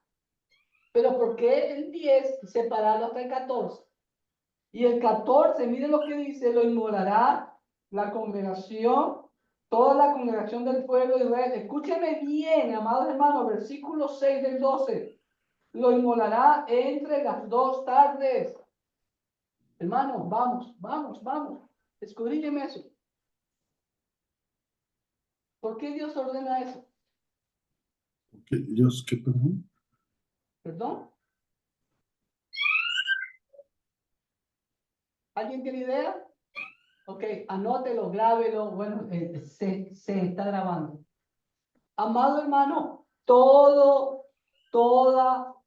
Pero ¿por qué el 10 separarlo hasta el 14? Y el 14, miren lo que dice, lo inmolará la congregación, toda la congregación del pueblo de Israel. Escúcheme bien, amados hermanos, versículo 6 del 12. Lo inmolará entre las 2 tardes. Hermanos, vamos. Escudriñeme eso. ¿Por qué Dios ordena eso? ¿Dios qué, perdón? ¿Perdón? ¿Alguien tiene idea? Ok, anótelo, grábelo. Bueno, se está grabando. Amado hermano, todo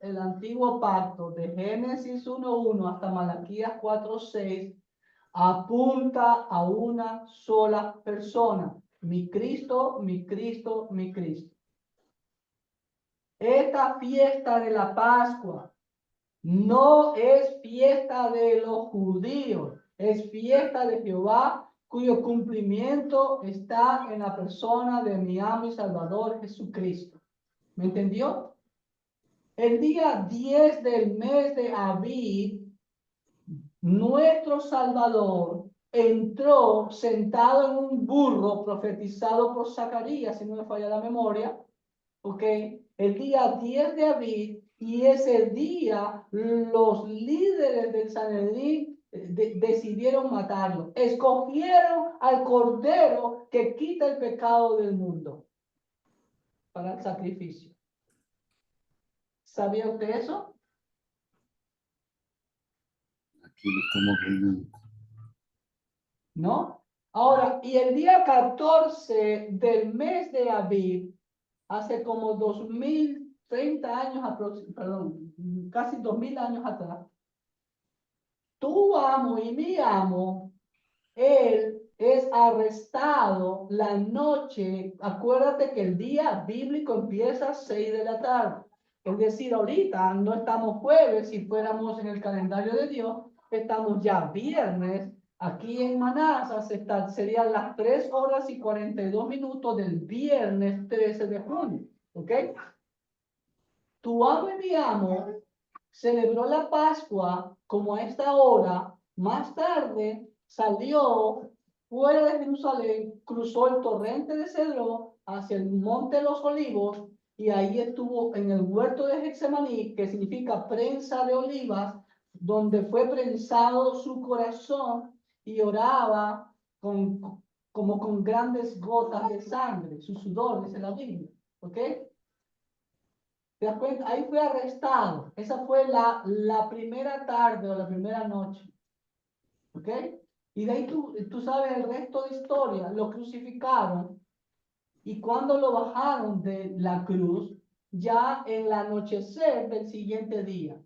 el antiguo pacto de Génesis 1:1 hasta Malaquías 4:6 apunta a una sola persona. Mi Cristo, mi Cristo, mi Cristo. Esta fiesta de la Pascua no es fiesta de los judíos, es fiesta de Jehová, cuyo cumplimiento está en la persona de mi amo y Salvador Jesucristo. ¿Me entendió? El día 10 del mes de Abib, nuestro Salvador entró sentado en un burro profetizado por Zacarías, si no me falla la memoria, ¿ok? El día 10 de Abib, y ese día los líderes del Sanedrín decidieron matarlo. Escogieron al Cordero que quita el pecado del mundo para el sacrificio. ¿Sabía usted eso? Aquí lo estamos viendo. ¿No? Ahora, y el día 14 del mes de Abib, hace como 2030 años, perdón, casi 2000 años atrás, tu amo y mi amo, él es arrestado la noche. Acuérdate que el día bíblico empieza a 6 de la tarde. Es decir, ahorita no estamos jueves, si fuéramos en el calendario de Dios, estamos ya viernes. Aquí en Manassas serían las 3 horas y 42 minutos del viernes 13 de junio. ¿Ok? Tu amo y mi amo celebró la Pascua como a esta hora. Más tarde salió fuera de Jerusalén, cruzó el torrente de Cedrón hacia el monte de los Olivos y ahí estuvo en el huerto de Getsemaní, que significa prensa de olivas, donde fue prensado su corazón y oraba como con grandes gotas de sangre, su sudor, dice la Biblia. ¿Ok? ¿Te das cuenta? Ahí fue arrestado. Esa fue la primera tarde o la primera noche. ¿Ok? Y de ahí tú sabes el resto de historia. Lo crucificaron y cuando lo bajaron de la cruz, ya en el anochecer del siguiente día.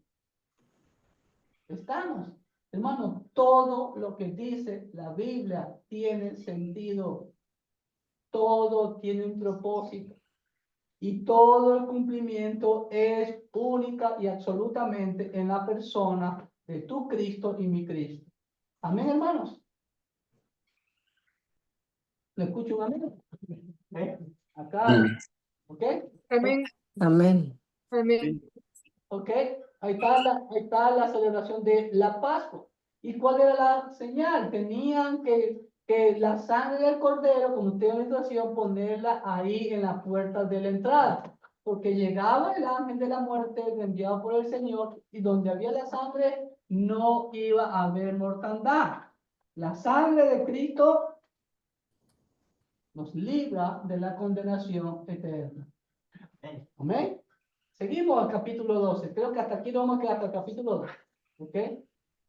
Estamos. Hermano, todo lo que dice la Biblia tiene sentido. Todo tiene un propósito. Y todo el cumplimiento es única y absolutamente en la persona de tu Cristo y mi Cristo. Amén, hermanos. ¿Lo escucho un amén? ¿Eh? Acá. ¿Ok? Amén. Amén. Amén. ¿Ok? Ahí está la celebración de la Pascua. ¿Y cuál era la señal? Tenían que la sangre del cordero, como usted en la ilustración, ponerla ahí en la puerta de la entrada. Porque llegaba el ángel de la muerte enviado por el Señor y donde había la sangre no iba a haber mortandad. La sangre de Cristo nos libra de la condenación eterna. Amén. Seguimos al capítulo 12. Creo que hasta aquí nos vamos a quedar hasta el capítulo 12. ¿Ok?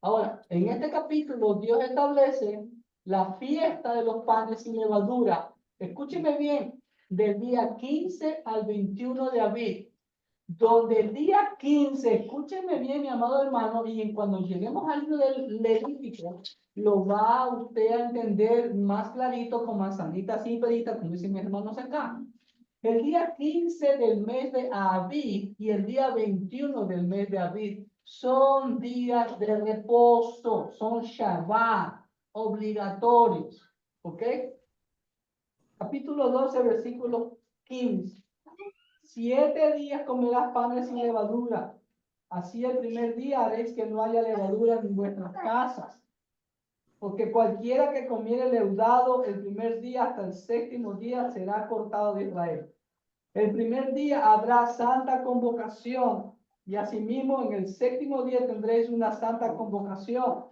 Ahora, en este capítulo Dios establece la fiesta de los panes sin levadura. Escúcheme bien, del día 15 al 21 de abril. Donde el día 15, escúcheme bien, mi amado hermano, y cuando lleguemos al libro del Levítico, lo va usted a entender más clarito, con manzanita simperita, como dicen mis hermanos acá. El día 15 del mes de Abib y el día 21 del mes de Abib son días de reposo, son Shabbat obligatorios. ¿Ok? Capítulo 12, versículo 15. 7 días comerás panes sin levadura. Así el primer día haréis que no haya levadura en vuestras casas. Porque cualquiera que comiere leudado el primer día hasta el séptimo día será cortado de Israel. El primer día habrá santa convocación, y asimismo en el séptimo día tendréis una santa convocación.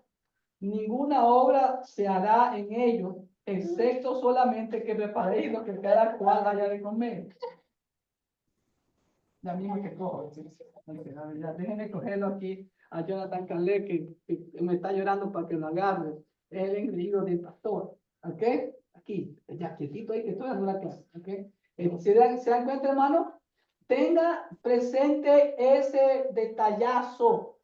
Ninguna obra se hará en ellos, excepto solamente que preparéis lo que cada cual haya de comer. Ya mismo que cojo. Ya, déjenme cogerlo aquí a Jonathan Canle, que me está llorando para que lo agarre. Es el engreído del pastor. ¿Ok? Aquí, ya quietito ahí que estoy dando la clase. ¿Ok? ¿Se dan cuenta, hermano? Tenga presente ese detallazo.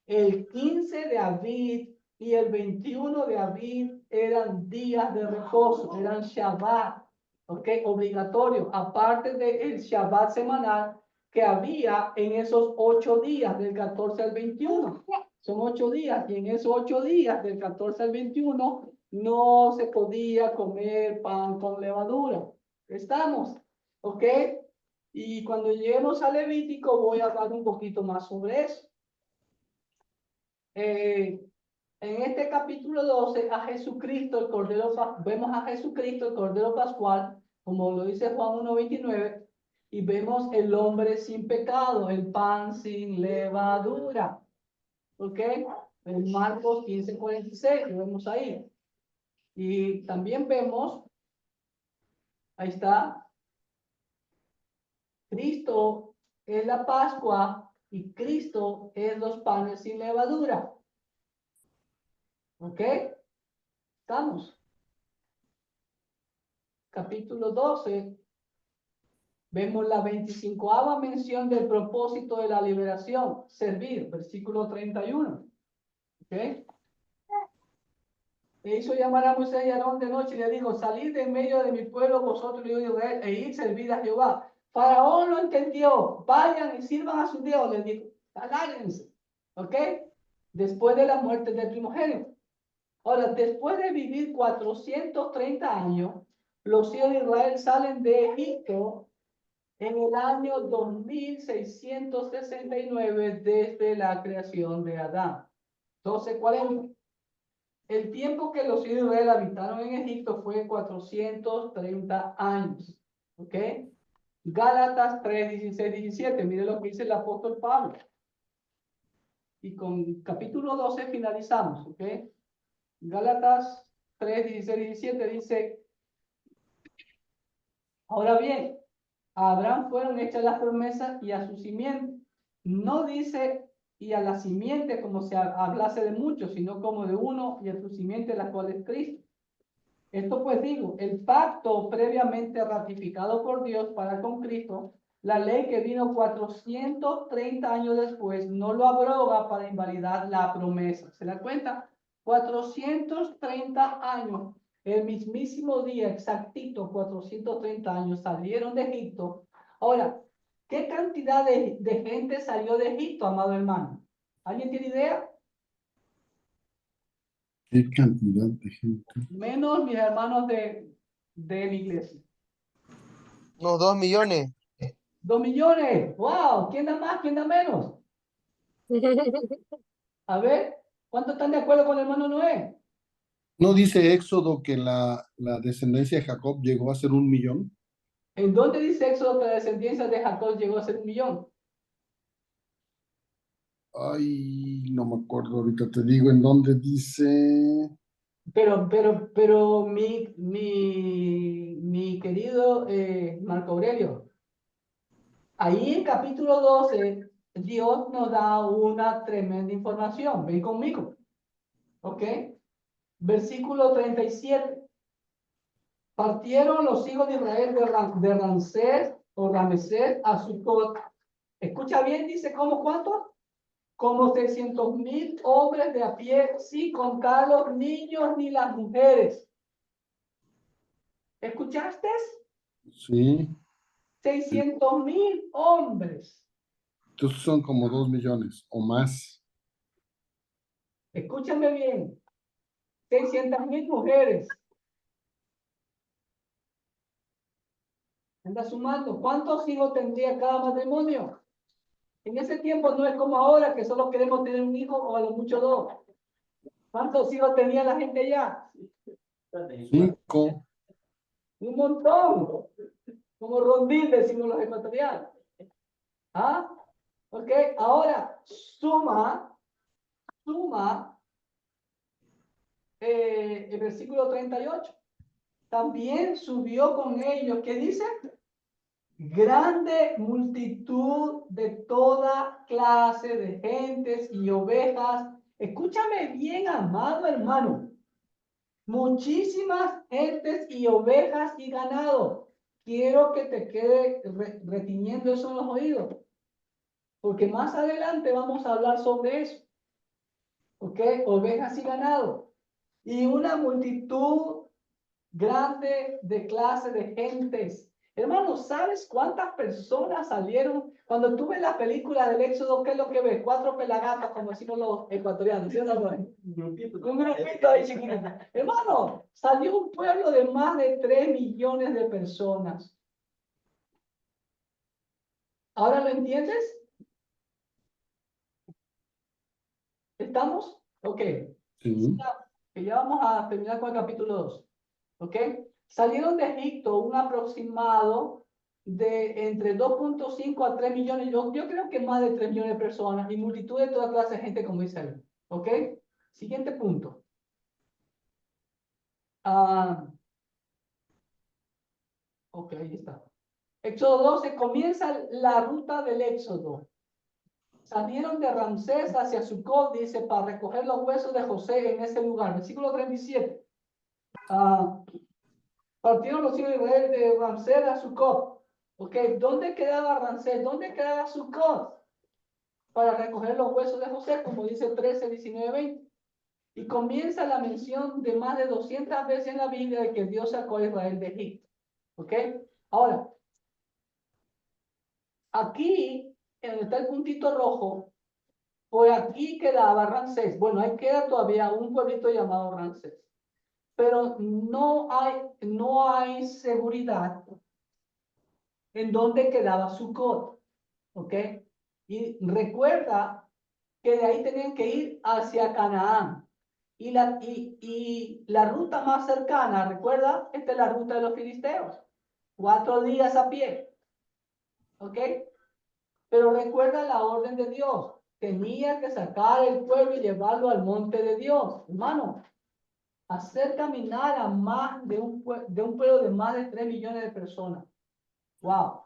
El 15 de abril y el 21 de abril eran días de reposo, eran Shabbat, ¿ok? Obligatorio. Aparte del Shabbat semanal, que había en esos 8 días, del 14 al 21. Son 8 días, y en esos 8 días, del 14 al 21, no se podía comer pan con levadura. ¿Estamos? ¿Ok? Y cuando lleguemos a Levítico voy a hablar un poquito más sobre eso. En este capítulo 12, a Jesucristo, el Cordero, vemos a Jesucristo, el Cordero Pascual, como lo dice Juan 1:29, y vemos el hombre sin pecado, el pan sin levadura. ¿Ok? En Marcos 15:46, lo vemos ahí. Y también vemos, ahí está, Cristo es la Pascua y Cristo es los panes sin levadura. ¿Ok? ¿Estamos? Capítulo 12. Vemos la 25ª mención del propósito de la liberación, servir, versículo 31. ¿Ok? E hizo llamar a Moisés y a Aarón de noche y le dijo, salid de en medio de mi pueblo vosotros y Israel, e id servir a Jehová. Faraón lo entendió, vayan y sirvan a su Dios, les dijo, alárguense. ¿Ok? Después de la muerte del primogénito. Ahora, después de vivir 430 años, los hijos de Israel salen de Egipto en el año 2669 desde la creación de Adán. 1240. El tiempo que los hijos de Israel habitaron en Egipto fue 430 años. ¿Ok? Gálatas 3, 16, 17. Mire lo que dice el apóstol Pablo. Y con capítulo 12 finalizamos. ¿Ok? Gálatas 3, 16, 17 dice, ahora bien, a Abraham fueron hechas las promesas y a su simiente. No dice y a la simiente como si hablase de muchos, sino como de uno y a su simiente, la cual es Cristo. Esto pues digo, el pacto previamente ratificado por Dios para con Cristo, la ley que vino 430 años después, no lo abroga para invalidar la promesa. ¿Se da cuenta? 430 años, el mismísimo día exactito, 430 años, salieron de Egipto. Ahora, ¿qué cantidad de gente salió de Egipto, amado hermano? ¿Alguien tiene idea? ¿Qué cantidad de gente? Menos mis hermanos de mi iglesia. Unos 2 millones. 2 millones. ¡Wow! ¿Quién da más? ¿Quién da menos? A ver, ¿cuántos están de acuerdo con el hermano Noé? ¿No dice Éxodo que la descendencia de Jacob llegó a ser 1 millón? ¿En dónde dice Éxodo que la descendencia de Jacob llegó a ser 1 millón? Ay, no me acuerdo ahorita, te digo en dónde dice. Pero mi querido Marco Aurelio, ahí en capítulo 12, Dios nos da una tremenda información. Ven conmigo. ¿Ok? Versículo 37. Partieron los hijos de Israel de Ramsés o Ramesés a Sucot. Escucha bien, dice, ¿cómo cuántos? Como 600,000 hombres de a pie, sin contar los niños ni las mujeres. ¿Escuchaste? Sí, 600,000 hombres. entonces son como 2 millones o más. Escúchame bien. 600,000 mujeres. Anda sumando. ¿Cuántos hijos tendría cada matrimonio? En ese tiempo no es como ahora que solo queremos tener un hijo o a lo mucho 2. ¿Cuántos hijos tenía la gente allá? 5. Un montón. Como rondín decimos los ecuatorianos. ¿Ah? Ok, ahora suma el versículo 38. También subió con ellos, ¿qué dice? Grande multitud de toda clase de gentes y ovejas. Escúchame bien, amado hermano. Muchísimas gentes y ovejas y ganado. Quiero que te quede retiñendo eso en los oídos, porque más adelante vamos a hablar sobre eso. ¿Ok? Ovejas y ganado. Y una multitud grande de clase de gentes. Hermano, ¿sabes cuántas personas salieron? Cuando tú ves la película del Éxodo, ¿qué es lo que ves? 4 pelagatos, como decimos los ecuatorianos, ¿sí o no? Un grupito ahí chiquito. Hermano, salió un pueblo de más de 3 millones de personas. ¿Ahora lo entiendes? ¿Estamos? Ok. Sí. Que ya vamos a terminar con el capítulo 2. ¿Ok? Salieron de Egipto un aproximado de entre 2.5 a 3 millones, yo creo que más de 3 millones de personas y multitud de toda clase de gente, como dice ahí. ¿Ok? Siguiente punto. Ok, ahí está. Éxodo 12, comienza la ruta del Éxodo. Salieron de Ramsés hacia Sucot, dice, para recoger los huesos de José en ese lugar. Versículo 37. Partieron los hijos de Israel de Ramsés a Sucot. Ok, ¿dónde quedaba Ramsés? ¿Dónde quedaba Sucot? Para recoger los huesos de José, como dice 13, 19, 20. Y comienza la mención de más de 200 veces en la Biblia de que Dios sacó a Israel de Egipto. Ok, ahora, aquí, en donde está el puntito rojo, por aquí quedaba Ramsés. Bueno, ahí queda todavía un pueblito llamado Ramsés. Pero no hay seguridad en dónde quedaba Sucot. ¿Ok? Y recuerda que de ahí tenían que ir hacia Canaán. Y la ruta más cercana, recuerda, esta es la ruta de los filisteos. 4 días a pie. ¿Ok? Pero recuerda la orden de Dios. Tenía que sacar el pueblo y llevarlo al monte de Dios. Hermano, hacer caminar a más de un pueblo de más de 3 millones de personas. Wow.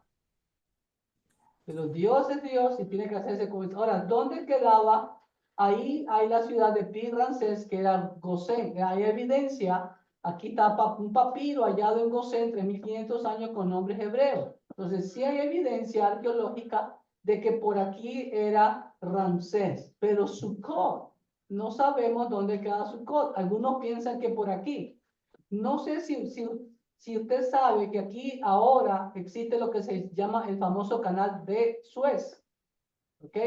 Pero Dios es Dios y tiene que hacerse como... Ahora, ¿dónde quedaba? Ahí hay la ciudad de Pi-Ramsés, que era Gosén. Hay evidencia. Aquí está un papiro hallado en Gosén, 3500 años con nombres hebreos. Entonces, sí hay evidencia arqueológica de que por aquí era Ramsés. Pero Sucot, no sabemos dónde queda Sucot. Algunos piensan que por aquí. No sé si usted sabe que aquí ahora existe lo que se llama el famoso canal de Suez, ¿ok?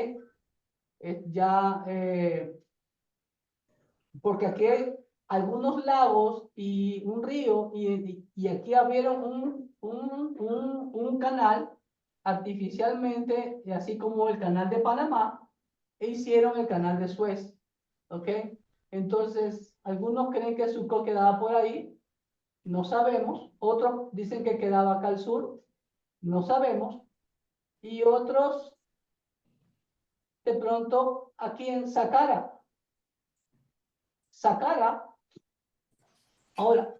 Porque aquí hay algunos lagos y un río y aquí abrieron un canal artificialmente, y así como el canal de Panamá, e hicieron el canal de Suez, ¿ok? Entonces, algunos creen que Sucot quedaba por ahí. No sabemos. Otros dicen que quedaba acá al sur. No sabemos. Y otros, de pronto, aquí en Saqqara. Saqqara. Ahora,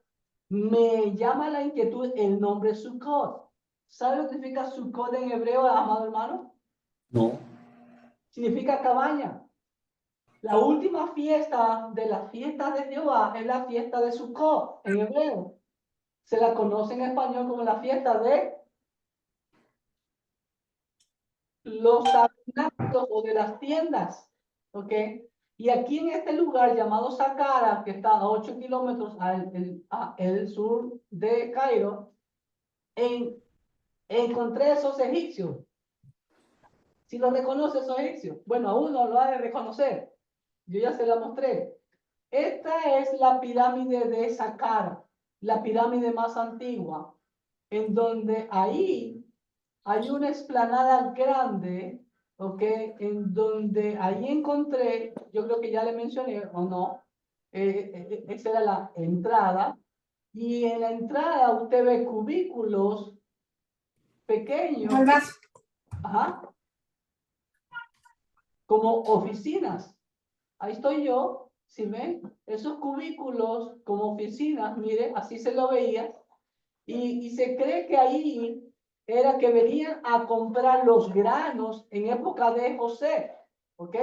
me llama la inquietud el nombre Sukkot. ¿Sabe lo que significa Sukkot en hebreo, amado hermano? No. Significa cabaña. La última fiesta de las fiestas de Jehová es la fiesta de Sukkot en hebreo. Se la conoce en español como la fiesta de los tabernáculos o de las tiendas, ¿ok? Y aquí en este lugar llamado Saqqara, que está a 8 kilómetros al sur de Cairo, encontré esos egipcios. Si los reconoce esos egipcios, bueno, a uno lo ha de reconocer. Yo ya se la mostré. Esta es la pirámide de Saqqara, la pirámide más antigua, en donde ahí hay una explanada grande, ¿ok? En donde ahí encontré, yo creo que ya le mencioné, o no, esa era la entrada, y en la entrada usted ve cubículos pequeños, ajá, como oficinas. Ahí estoy yo, si ven, esos cubículos como oficinas, mire, así se lo veía, y se cree que ahí era que venían a comprar los granos en época de José, ¿ok?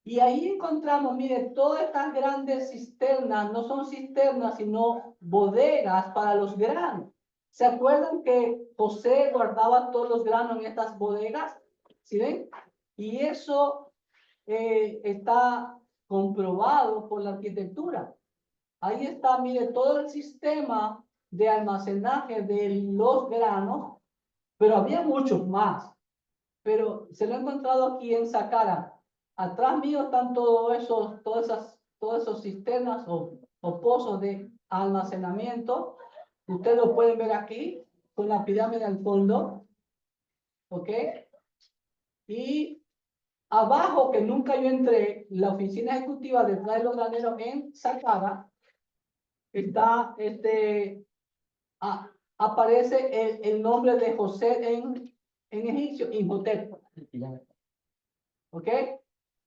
Y ahí encontramos, mire, todas estas grandes cisternas, no son cisternas, sino bodegas para los granos. ¿Se acuerdan que José guardaba todos los granos en estas bodegas? ¿Sí ven? Y eso está comprobado por la arquitectura. Ahí está, mire, todo el sistema de almacenaje de los granos, pero había muchos más. Pero se lo he encontrado aquí en Saqqara. Atrás mío están todos esos cisternas o pozos de almacenamiento. Ustedes lo pueden ver aquí, con la pirámide al fondo. ¿Ok? Y abajo, que nunca yo entré, la oficina ejecutiva detrás de los graneros en Saqqara, está aparece el nombre de José en egipcio, Imhotep. ¿Ok?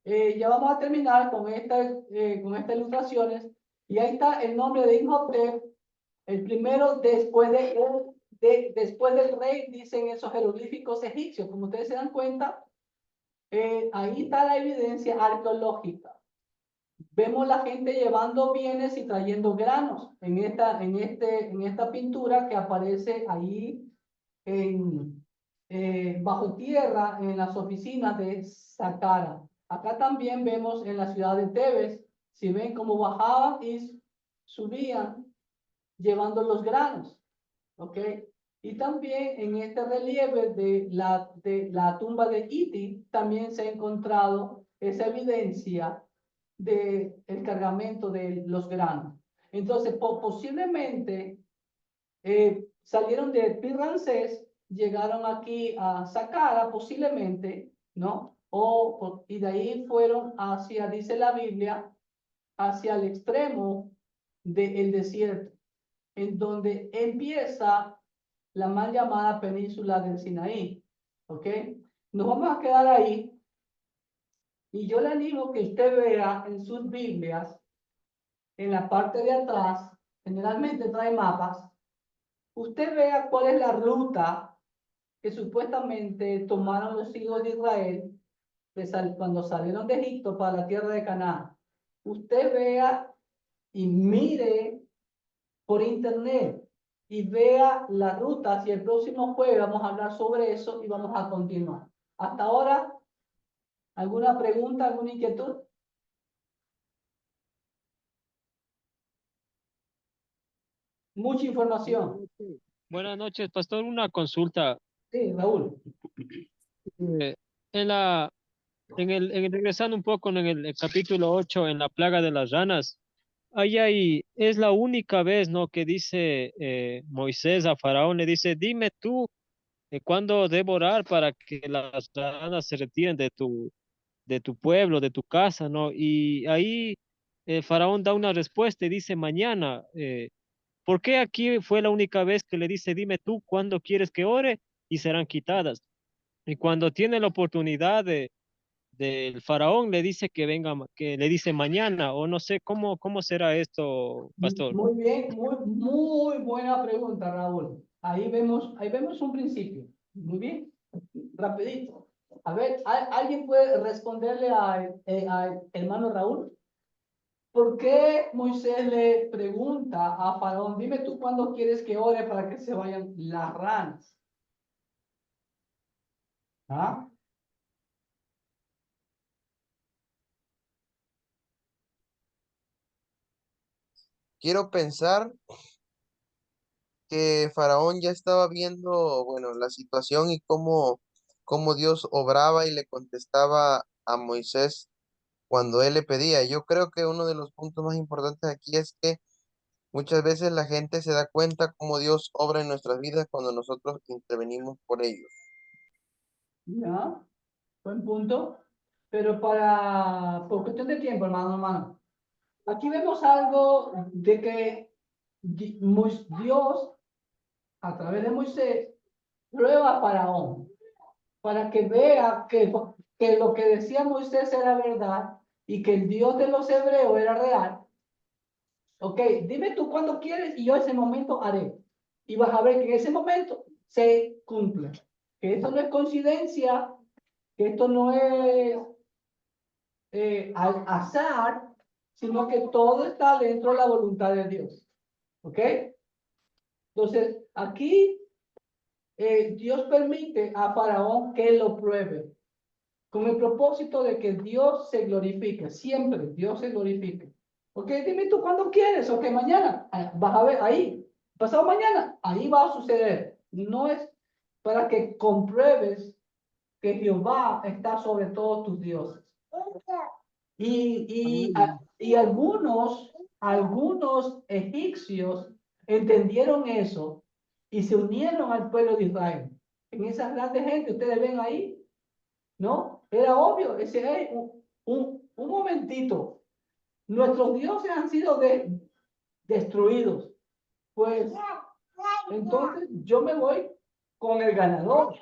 Ya vamos a terminar con estas ilustraciones. Y ahí está el nombre de Imhotep, el primero después después del rey, dicen esos jeroglíficos egipcios. Como ustedes se dan cuenta, ahí está la evidencia arqueológica. Vemos la gente llevando bienes y trayendo granos en esta pintura que aparece ahí bajo tierra en las oficinas de Saqqara. Acá también vemos en la ciudad de Tebes, si ven cómo bajaban y subían llevando los granos. ¿Ok? Y también en este relieve de la tumba de Iti también se ha encontrado esa evidencia del cargamento de los granos. Entonces, posiblemente salieron de Pi-Ramsés, llegaron aquí a Saqqara, posiblemente, ¿no? Y de ahí fueron hacia, dice la Biblia, hacia el extremo del desierto, en donde empieza la mal llamada península del Sinaí. ¿Ok? Nos vamos a quedar ahí. Y yo le animo que usted vea en sus Biblias, en la parte de atrás, generalmente trae mapas, usted vea cuál es la ruta que supuestamente tomaron los hijos de Israel cuando salieron de Egipto para la tierra de Canaán. Usted vea y mire por internet y vea las rutas, y el próximo jueves vamos a hablar sobre eso y vamos a continuar. Hasta ahora, ¿alguna pregunta, alguna inquietud? Mucha información. Buenas noches, pastor. Una consulta. Sí, Raúl. Eh, regresando un poco en el capítulo 8, en la plaga de las ranas, es la única vez, ¿no? Que dice Moisés a Faraón, le dice, dime tú cuándo debo orar para que las ranas se retiren de tu pueblo, de tu casa, ¿no? Y ahí Faraón da una respuesta y dice mañana. ¿Por qué aquí fue la única vez que le dice, dime tú cuándo quieres que ore y serán quitadas? Y cuando tiene la oportunidad del faraón, le dice que venga, que le dice mañana, o no sé cómo será esto, pastor. Muy bien, muy buena pregunta, Raúl. Ahí vemos un principio. Muy bien, rapidito. A ver, ¿alguien puede responderle al hermano Raúl? ¿Por qué Moisés le pregunta a Faraón, dime tú cuándo quieres que ore para que se vayan las ranas? ¿Ah? Quiero pensar que Faraón ya estaba viendo, bueno, la situación y cómo Dios obraba y le contestaba a Moisés cuando él le pedía. Yo creo que uno de los puntos más importantes aquí es que muchas veces la gente se da cuenta cómo Dios obra en nuestras vidas cuando nosotros intervenimos por ellos. Ya, buen punto. Pero por cuestión de tiempo, hermano. Aquí vemos algo de que Dios, a través de Moisés, prueba a Faraón para que vea que lo que decía Moisés era verdad y que el Dios de los hebreos era real. Ok, dime tú cuándo quieres y yo ese momento haré. Y vas a ver que en ese momento se cumple. Que esto no es coincidencia, que esto no es al azar, sino que todo está dentro de la voluntad de Dios. ¿Ok? Entonces, aquí Dios permite a Faraón que lo pruebe, con el propósito de que Dios se glorifique, siempre Dios se glorifique. ¿Ok? Dime tú cuándo quieres, ok, mañana. Vas a ver ahí, pasado mañana, ahí va a suceder. No es para que compruebes que Jehová está sobre todos tus dioses. Y algunos egipcios entendieron eso y se unieron al pueblo de Israel. En esas grandes gente, ustedes ven ahí, ¿no? Era obvio, ese es un momentito. Nuestros dioses han sido destruidos. Pues entonces yo me voy con el ganador,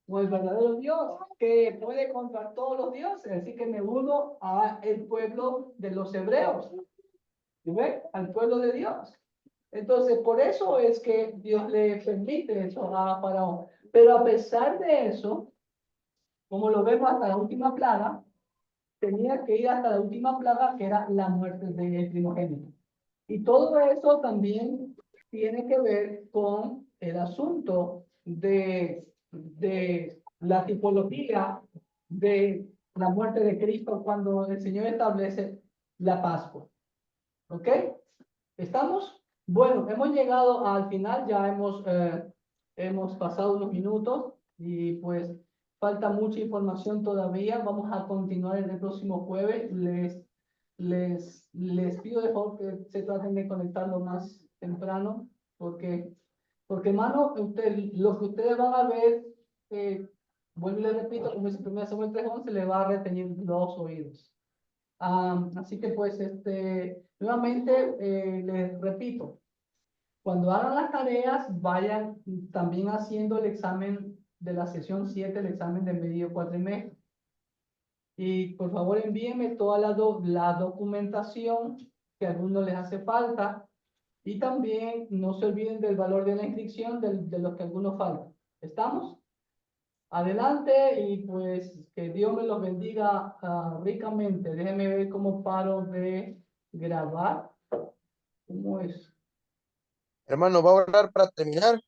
con el verdadero Dios, que puede contra todos los dioses. Así que me uno al pueblo de los hebreos, ¿ve? Al pueblo de Dios. Entonces, por eso es que Dios le permite eso a Faraón. Pero a pesar de eso, como lo vemos hasta la última plaga, tenía que ir hasta la última plaga, que era la muerte del primogénito. Y todo eso también tiene que ver con el asunto de la tipología de la muerte de Cristo cuando el Señor establece la Pascua. ¿Ok? ¿Estamos? Bueno, hemos llegado al final, ya hemos pasado unos minutos y pues falta mucha información todavía. Vamos a continuar el próximo jueves. Les pido de favor que se traten de conectar lo más temprano, porque hermano, lo que ustedes van a ver, vuelvo y les repito, como dice 1 Samuel 3:11, le va a retener los oídos. Así que pues, nuevamente, les repito, cuando hagan las tareas, vayan también haciendo el examen de la sesión 7, el examen de medio cuatrimestre. Y por favor envíenme toda la documentación que a algunos les hace falta. Y también no se olviden del valor de la inscripción de los que algunos faltan. ¿Estamos? Adelante y pues que Dios me los bendiga ricamente. Déjenme ver cómo paro de grabar. ¿Cómo es? Hermano, ¿va a orar para terminar?